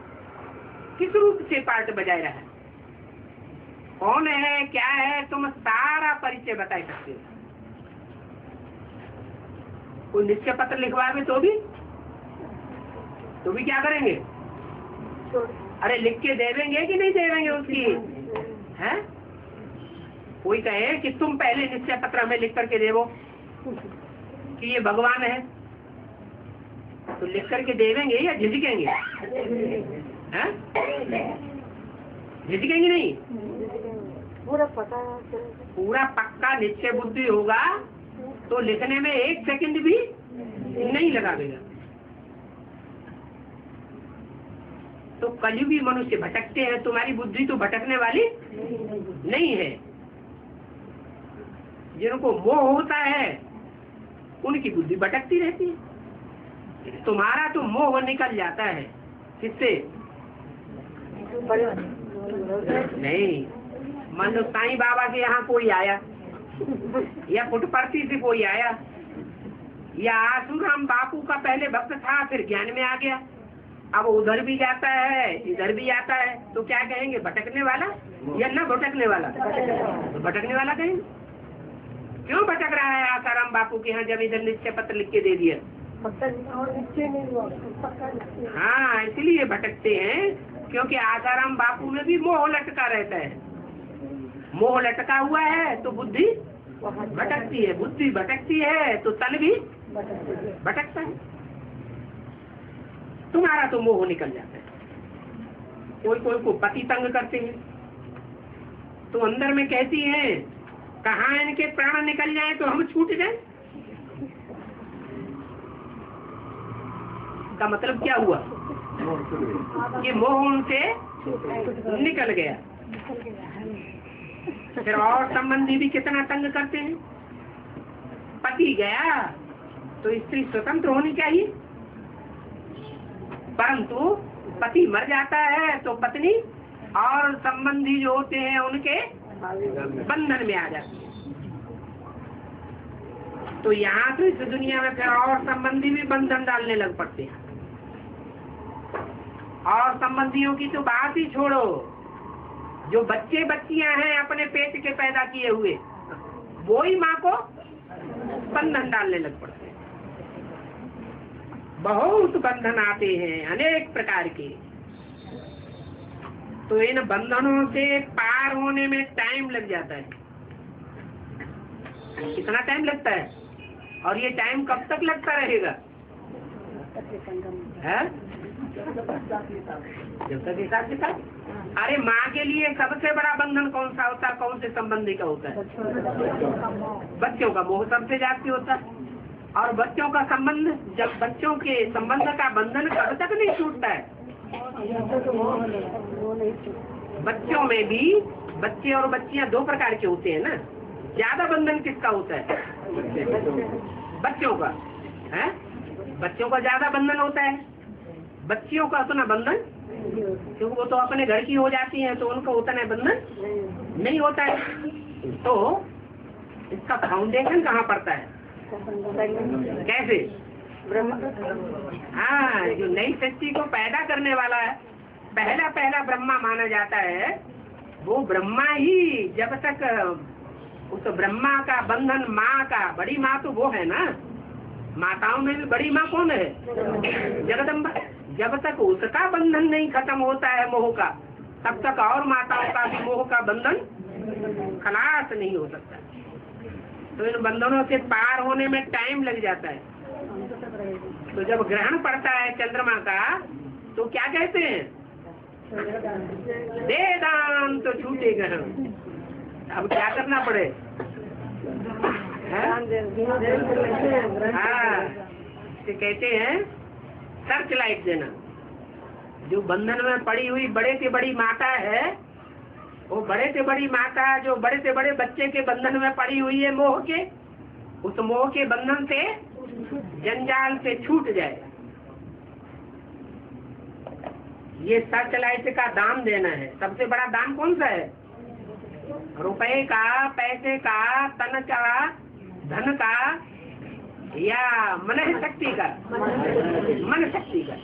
किस रूप से पार्ट बजा रहा है, कौन है, क्या है, तुम सारा परिचय बता सकते हो। कोई निश्चय पत्र लिखवाए तो भी क्या करेंगे? अरे लिख के देवेंगे कि नहीं देवेंगे उसकी है? कोई कहे कि तुम पहले निश्चय पत्र हमें लिख करके देवो कि ये भगवान है, तो लिख करके देवेंगे या झिझकेंगे? हैं? झिझकेंगे नहीं? पूरा पक्का निश्चय बुद्धि होगा तो लिखने में 1 सेकंड भी नहीं लगाएगा। तो कलयुगी मनुष्य भटकते हैं। तुम्हारी बुद्धि तो भटकने वाली नहीं है। जिनको मोह होता है उनकी बुद्धि भटकती रहती है। तुम्हारा तो मोह निकल जाता है। किससे? नहीं, मान लो साईं बाबा के यहाँ कोई आया, या पुटपर्ती से कोई आया, या आसुराम बापू का पहले भक्त था फिर ज्ञान में आ गया, अब उधर भी जाता है इधर भी आता है, तो क्या कहेंगे? भटकने वाला या न भटकने वाला? तो भटकने वाला कहेंगे। क्यों भटक रहा है आसाराम बापू के यहाँ जब इधर निश्चय पत्र लिख के दे दिया? हाँ, इसलिए भटकते हैं क्योंकि आसाराम बापू में भी मोह लटका रहता है। मोह लटका हुआ है तो बुद्धि भटकती है, बुद्धि भटकती है तो तन भी भटकता है। तुम्हारा तो मोह निकल जाता है। कोई कोई को पति तंग करते हैं तो अंदर में कहती है कहाँ इनके प्राण निकल जाए तो हम छूट जाए। का मतलब क्या हुआ कि मोह उनसे निकल गया। फिर और संबंधी भी कितना तंग करते हैं। पति गया तो स्त्री स्वतंत्र होनी चाहिए, परंतु पति मर जाता है तो पत्नी और संबंधी जो होते हैं उनके बंधन में आ जाती है। तो यहाँ तो इस दुनिया में फिर और संबंधी भी बंधन डालने लग पड़ते हैं। और संबंधियों की तो बात ही छोड़ो, जो बच्चे बच्चियां हैं अपने पेट के पैदा किए हुए, वो ही माँ को बंधन डालने लग पड़ते हैं। बहुत बंधन आते हैं अनेक प्रकार के। तो इन बंधनों से पार होने में टाइम लग जाता है। कितना टाइम लगता है? और ये टाइम कब तक लगता रहेगा? है? जब तक हिसाब किताब। अरे माँ के लिए सबसे बड़ा बंधन कौन सा होता है? कौन से संबंधी का होता है? बच्चों का मोह सबसे जाती होता है। और बच्चों का संबंध, जब बच्चों के संबंध का बंधन कब तक नहीं छूटता है? बच्चों में भी बच्चे और बच्चियां दो प्रकार के होते हैं ना। ज्यादा बंधन किसका होता है? बच्चों का है। बच्चों का ज्यादा बंधन होता है, बच्चियों का उतना बंधन, क्योंकि वो तो अपने घर की हो जाती हैं तो उनका उतना बंधन नहीं होता है। तो इसका फाउंडेशन कहाँ पड़ता है? कैसे? हाँ, जो नई सृष्टि को पैदा करने वाला है, पहला ब्रह्मा माना जाता है, वो ब्रह्मा ही जब तक उस ब्रह्मा का बंधन, माँ का, बड़ी माँ तो वो है ना, माताओं में भी बड़ी माँ कौन है? जगदम्बा। जब तक उसका बंधन नहीं खत्म होता है मोह का, तब तक और माताओं का भी मोह का बंधन खलास नहीं हो सकता। तो इन बंधनों से पार होने में टाइम लग जाता है। तो जब ग्रहण पड़ता है चंद्रमा का तो क्या कहते हैं? दे दान तो छूटे ग्रहण। अब क्या करना पड़े? हाँ, कहते हैं सर्च लाइट देना। जो बंधन में पड़ी हुई बड़े से बड़ी माता है, वो बड़े से बड़ी माता जो बड़े से बड़े बच्चे के बंधन में पड़ी हुई है मोह के, उस मोह के बंधन से, जंजाल से छूट जाए। ये सर्च लाइट का दान देना है। सबसे बड़ा दान कौन सा है? रुपए का, पैसे का, तन का, धन का, या मन शक्ति का? मन शक्ति का।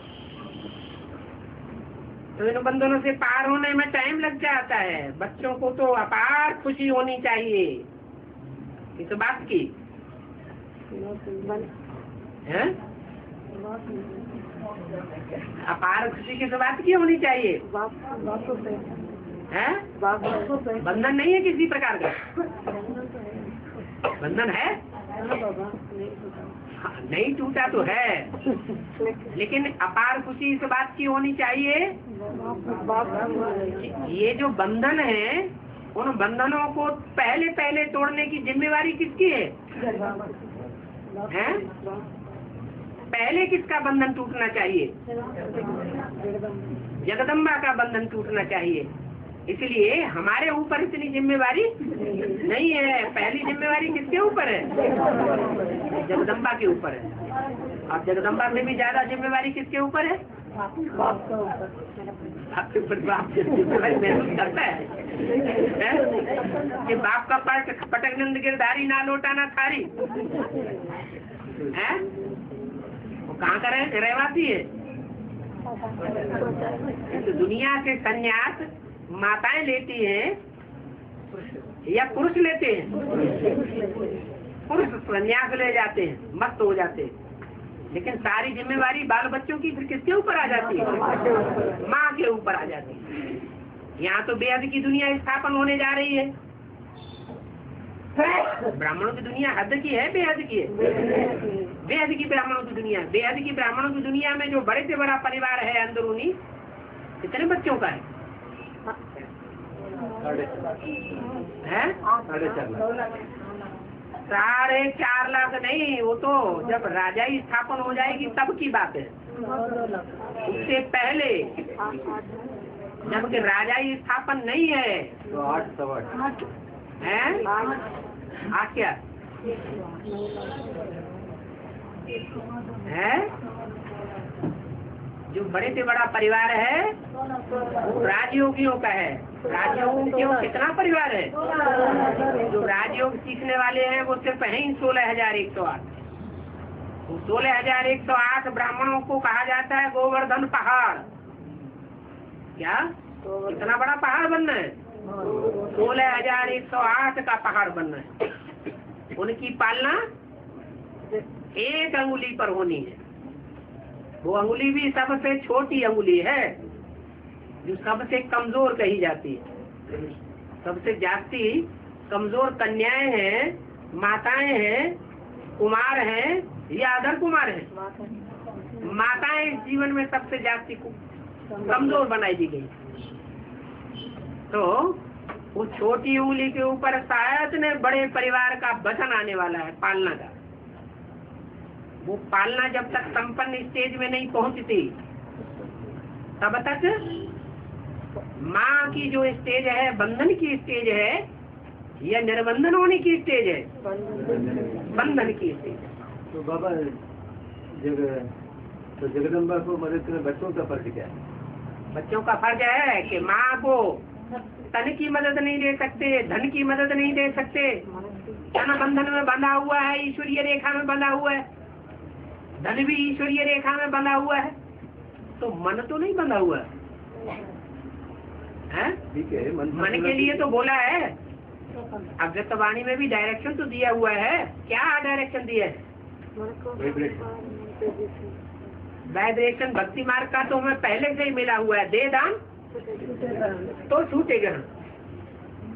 तो इन बंधनों से पार होने में टाइम लग जाता है। बच्चों को तो अपार खुशी होनी चाहिए इस बात की है? अपार खुशी किस बात की होनी चाहिए है? बंधन नहीं है किसी प्रकार का? बंधन है? हाँ, नहीं टूटा तो है, लेकिन अपार खुशी इस बात की होनी चाहिए। ये जो बंधन है, उन बंधनों को पहले तोड़ने की जिम्मेवारी किसकी है? हैं? पहले किसका बंधन टूटना चाहिए? जगदम्बा का बंधन टूटना चाहिए। इसलिए हमारे ऊपर इतनी जिम्मेवारी नहीं है। पहली जिम्मेवारी किसके ऊपर है? जगदम्बा के ऊपर है। और जगदम्बा से भी ज्यादा जिम्मेवारी किसके ऊपर है? आपके ऊपर बाप जिम्मेवारी महसूस करता है कि बाप का पटक नंद गिरधारी ना लौटाना थारी है। वो कहाँ का रहवासी है? तो दुनिया से संन्यास माताएं लेती हैं या पुरुष लेते हैं? पुरुष संन्यास ले जाते हैं, मस्त हो जाते हैं, लेकिन सारी जिम्मेवारी बाल बच्चों की फिर किसके ऊपर आ जाती है? माँ के ऊपर आ जाती है। यहाँ तो बेहद की दुनिया स्थापन होने जा रही है। ब्राह्मणों की दुनिया हद की है, बेहद की है, बेहद की ब्राह्मणों की दुनिया। बेहद की ब्राह्मणों की दुनिया में जो बड़े से बड़ा परिवार है अंदरूनी, कितने बच्चों का है? 4.5 लाख नहीं, वो तो जब राजा ही स्थापन हो जाएगी तब की बात है। उससे पहले जबकि राजा ही स्थापन नहीं है तो 8 है। आज क्या है? जो बड़े से बड़ा परिवार है वो राजयोगियों का है। राजयोगियों कितना परिवार है? जो राजयोग सीखने वाले हैं वो सिर्फ है 16,108। 16,108 ब्राह्मणों को कहा जाता है गोवर्धन पहाड़। क्या कितना बड़ा पहाड़ बनना है? 16,108 का पहाड़ बनना है। उनकी पालना 1 अंगुली पर होनी है। वो अंगुली भी सबसे छोटी अंगुली है, जो सबसे कमजोर कही जाती है। सबसे जास्ती कमजोर कन्याएं हैं, माताएं हैं, कुमार हैं या अदर कुमार हैं। माताएं इस जीवन में सबसे जास्ती कमजोर बनाई दी गई। तो वो छोटी उंगली के ऊपर शायद ने बड़े परिवार का वचन आने वाला है पालना का। वो पालना जब तक संपन्न स्टेज में नहीं पहुंचती तब तक माँ की जो स्टेज है बंधन की स्टेज है या निर्बंधन होने की स्टेज है? बंधन की स्टेज है। तो बाबा जगदम्बा को मदद करने बच्चों का फर्ज क्या है? बच्चों का फर्ज है कि माँ को तन की मदद नहीं दे सकते, धन की मदद नहीं दे सकते। तन बंधन में बंधा हुआ है, ईश्वरीय रेखा में बंधा हुआ है, धन भी ईश्वरीय रेखा में बंधा हुआ है, तो मन तो नहीं बंधा हुआ है। ठीक है, मन के लिए तो बोला है। अव्यक्तवाणी में भी डायरेक्शन तो दिया हुआ है। क्या डायरेक्शन दिया है? वाइब्रेशन भक्ति मार्ग का तो हमें पहले से ही मिला हुआ है। दे दान तो छूटे ग्रहण।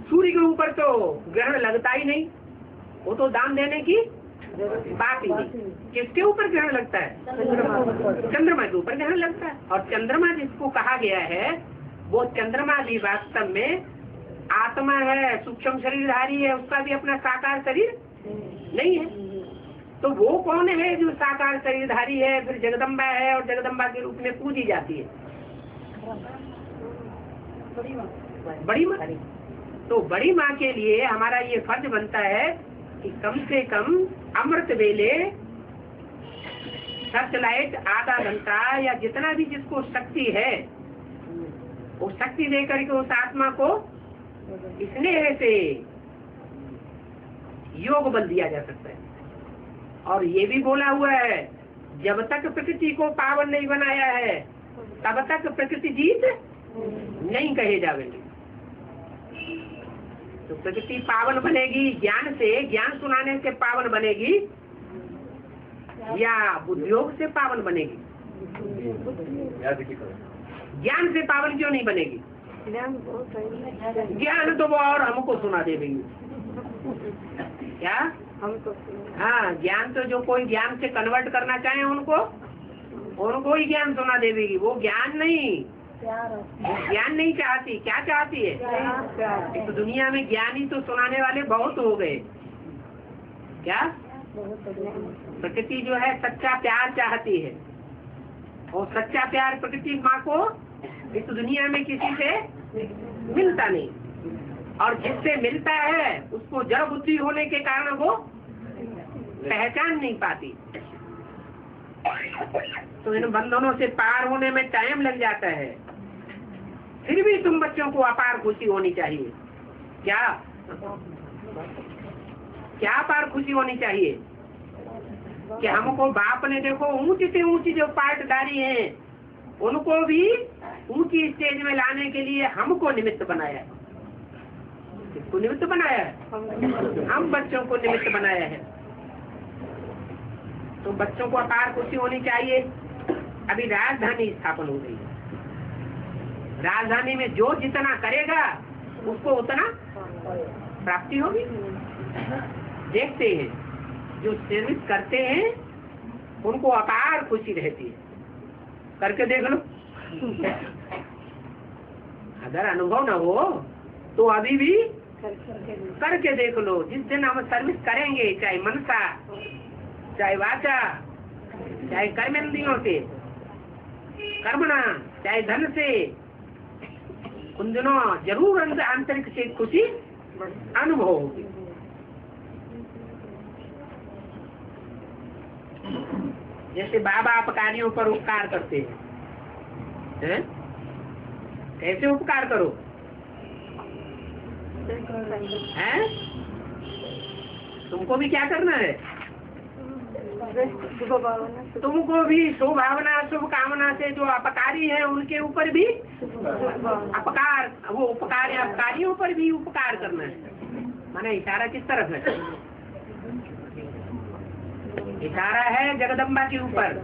सूर्य के ऊपर तो ग्रहण लगता ही नहीं, वो तो दान देने की बात ही नहीं। किसके ऊपर ग्रहण लगता है? चंद्रमा के ऊपर ग्रहण लगता है। और चंद्रमा जिसको कहा गया है वो चंद्रमा भी वास्तव में आत्मा है, सूक्ष्म शरीरधारी है, उसका भी अपना साकार शरीर नहीं है। तो वो कौन है जो साकार शरीरधारी है, फिर जगदम्बा है और जगदम्बा के रूप में पूजी जाती है? बड़ी माँ। तो बड़ी माँ के लिए हमारा ये फर्ज बनता है कि कम से कम अमृत वेले सर्च लाइट आधा घंटा या जितना भी जिसको शक्ति है वो शक्ति देकर के उस आत्मा को स्नेह से योग बल दिया जा सकता है। और ये भी बोला हुआ है जब तक प्रकृति को पावन नहीं बनाया है तब तक प्रकृति जीत नहीं कहे जावेंगे। तो प्रकृति पावन बनेगी ज्ञान से, ज्ञान सुनाने से पावन बनेगी या बुद्धियोग से पावन बनेगी? ज्ञान से पावन क्यों नहीं बनेगी? ज्ञान तो वो और हमको सुना देगी। क्या हमको? हाँ, ज्ञान तो जो कोई ज्ञान से कन्वर्ट करना चाहे उनको ही ज्ञान सुना देगी। वो ज्ञान नहीं चाहती। क्या चाहती है? तो दुनिया में ज्ञानी तो सुनाने वाले बहुत हो गए। क्या प्रकृति जो है सच्चा प्यार चाहती है, और सच्चा प्यार प्रकृति माँ को इस दुनिया में किसी से मिलता नहीं, और जिससे मिलता है उसको जड़ बुद्धि होने के कारण वो पहचान नहीं पाती। तो इन बंधनों से पार होने में टाइम लग जाता है। फिर भी तुम बच्चों को अपार खुशी होनी चाहिए। क्या अपार खुशी होनी चाहिए कि हमको बाप ने देखो ऊंची से ऊंची जो पाटदारी हैं उनको भी ऊंची स्टेज में लाने के लिए हमको निमित्त बनाया है। किसको निमित्त बनाया है? हम बच्चों को निमित्त बनाया है। तो बच्चों को अपार खुशी होनी चाहिए। अभी राजधानी स्थापन हो गई है, राजधानी में जो जितना करेगा उसको उतना प्राप्ति होगी। देखते हैं जो सर्विस करते हैं उनको अपार खुशी रहती है, करके देख लो। अगर अनुभव न हो तो अभी भी करके देख लो। जिस दिन हम सर्विस करेंगे, चाहे मनसा, चाहे वाचा, चाहे कर्मेंद्रियों से, कर्मणा, चाहे धन से, उन दिनों जरूर आंतरिक से खुशी अनुभव होगी। जैसे बाबा अपकारियों पर उपकार करते हैं, कैसे उपकार करो हैं? तुमको भी क्या करना है? तुमको भी शुभभावना शुभकामना से जो अपकारी है उनके ऊपर भी अपकार, वो उपकार अपकारियों पर भी उपकार करना है। माने इशारा किस तरफ है? इशारा है जगदम्बा के ऊपर।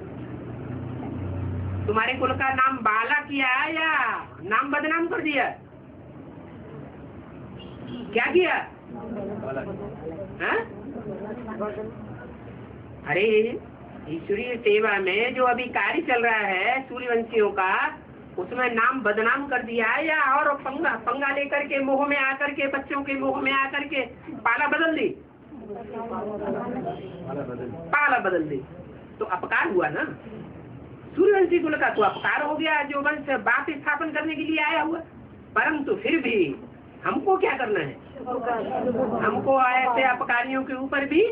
तुम्हारे कुल का नाम बाला किया या नाम बदनाम कर दिया? क्या किया? अरे ईश्वरीय सेवा में जो अभी कार्य चल रहा है सूर्यवंशियों का, उसमें नाम बदनाम कर दिया है या और पंगा लेकर के मोह में आकर के, बच्चों के मोह में आकर के पाला बदल दी, पाला बदल दी, तो अपकार हुआ ना। सूर्यवंशी कुल का तो अपकार हो गया, जो वंश बाप स्थापन करने के लिए आया हुआ। परंतु फिर भी हमको क्या करना है? हमको ऐसे अपकारियों के ऊपर भी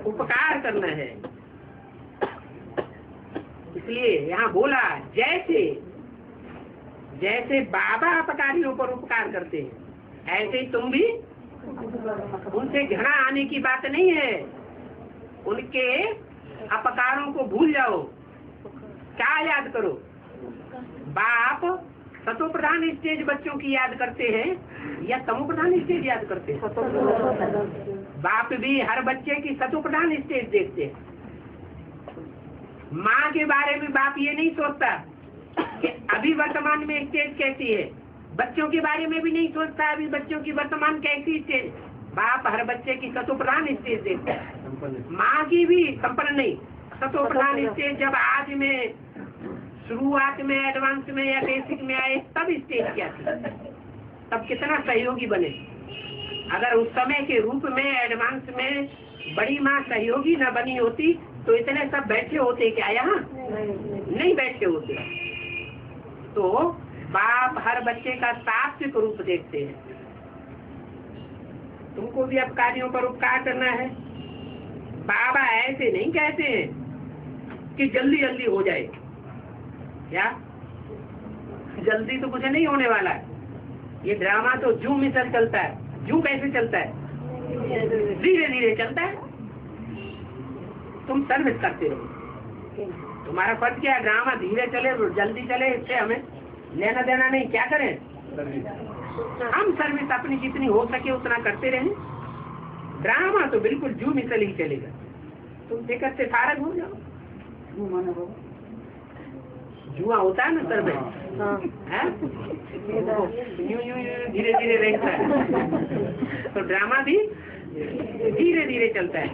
उपकार करना है। इसलिए यहाँ बोला जैसे जैसे बाबा अपकारियों पर उपकार करते हैं, ऐसे ही तुम भी। उनसे घृणा आने की बात नहीं है, उनके अपकारों को भूल जाओ। क्या याद करो? बाप सतो प्रधान स्टेज बच्चों की याद करते हैं या तमो प्रधान स्टेज याद करते हैं? बाप भी हर बच्चे की सतो प्रधान स्टेज देखते हैं। माँ के बारे में बाप ये नहीं सोचता कि अभी वर्तमान में स्टेज कैसी है, बच्चों के बारे में भी नहीं सोचता अभी बच्चों की वर्तमान कैसी स्टेज। बाप हर बच्चे की सतो प्रधान स्टेज देखता है। माँ की भी संपन्न नहीं, सतो प्रधान स्टेज जब आज में शुरुआत में एडवांस में या बेसिक में आए तब स्टेज क्या थी, तब कितना सहयोगी बने। अगर उस समय के रूप में एडवांस में बड़ी माँ सहयोगी न बनी होती तो इतने सब बैठे होते क्या? यहाँ नहीं बैठे होते। तो बाप हर बच्चे का सात्विक रूप देखते हैं। तुमको भी अपकारियों पर उपकार करना है। बाबा ऐसे नहीं कहते हैं कि जल्दी जल्दी हो जाए। क्या जल्दी तो कुछ नहीं होने वाला है। ये ड्रामा तो जू मिसल चलता है। जू कैसे चलता है? धीरे धीरे चलता है। तुम सर्विस करते रहो। तुम्हारा फर्ज क्या है? ड्रामा धीरे चले जल्दी चले, इससे हमें लेना देना नहीं। क्या करें? हम सर्विस अपनी जितनी हो सके उतना करते रहें। ड्रामा तो बिल्कुल जू मिसल ही चलेगा। तुम दिक्कत से फारग हो जाओ। जुआ होता है ना सर में, धीरे धीरे रहता है, तो ड्रामा भी धीरे धीरे चलता है।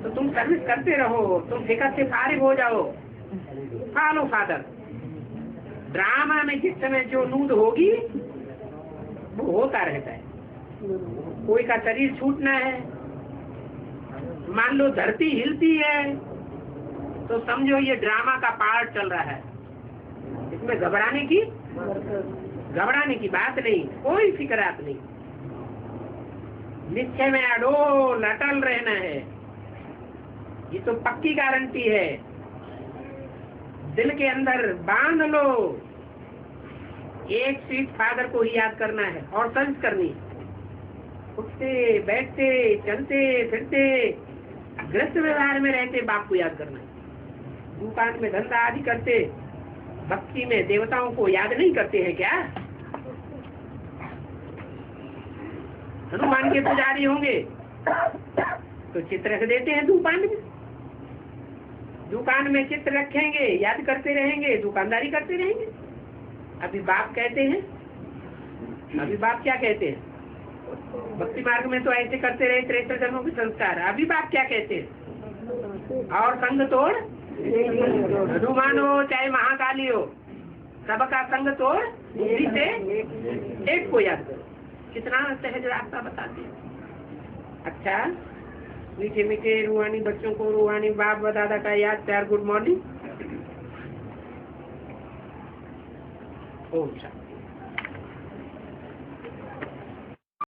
तो तुम सर्विस करते रहो, तुम फिकर से फारिग हो जाओ। Follow father. ड्रामा में जिस समय जो नूद होगी वो होता रहता है। कोई का शरीर छूटना है, मान लो धरती हिलती है, तो समझो ये ड्रामा का पार्ट चल रहा है। इसमें घबराने की बात नहीं, कोई फिक्रात नहीं। निश्चय में अडोल अटल रहना है। ये तो पक्की गारंटी है। दिल के अंदर बांध लो, एक स्वीट फादर को ही याद करना है और सर्विस करनी है। उठते बैठते चलते फिरते गृहस्थ व्यवहार में रहते बाप को याद करना है। दुकान में धंधा आदि करते, भक्ति में देवताओं को याद नहीं करते हैं क्या? हनुमान के पुजारी होंगे तो चित्र रख देते हैं दुकान में, दुकान में चित्र रखेंगे, याद करते रहेंगे, दुकानदारी करते रहेंगे। अभी बाप कहते हैं, अभी बाप क्या कहते हैं? भक्ति मार्ग में तो ऐसे करते रहे 63 जन्मों के संस्कार। अभी बाप क्या कहते हैं? और संग तोड़ हनुमान हो चाहे महाकाली हो, सबका संग तोड़ बुद्धि से एक को याद करो। कितना सहज रास्ता बताते हैं। अच्छा, मीठे मीठे रूहानी बच्चों को रूहानी बाप व दादा का याद प्यार। Good morning. ओम शांति।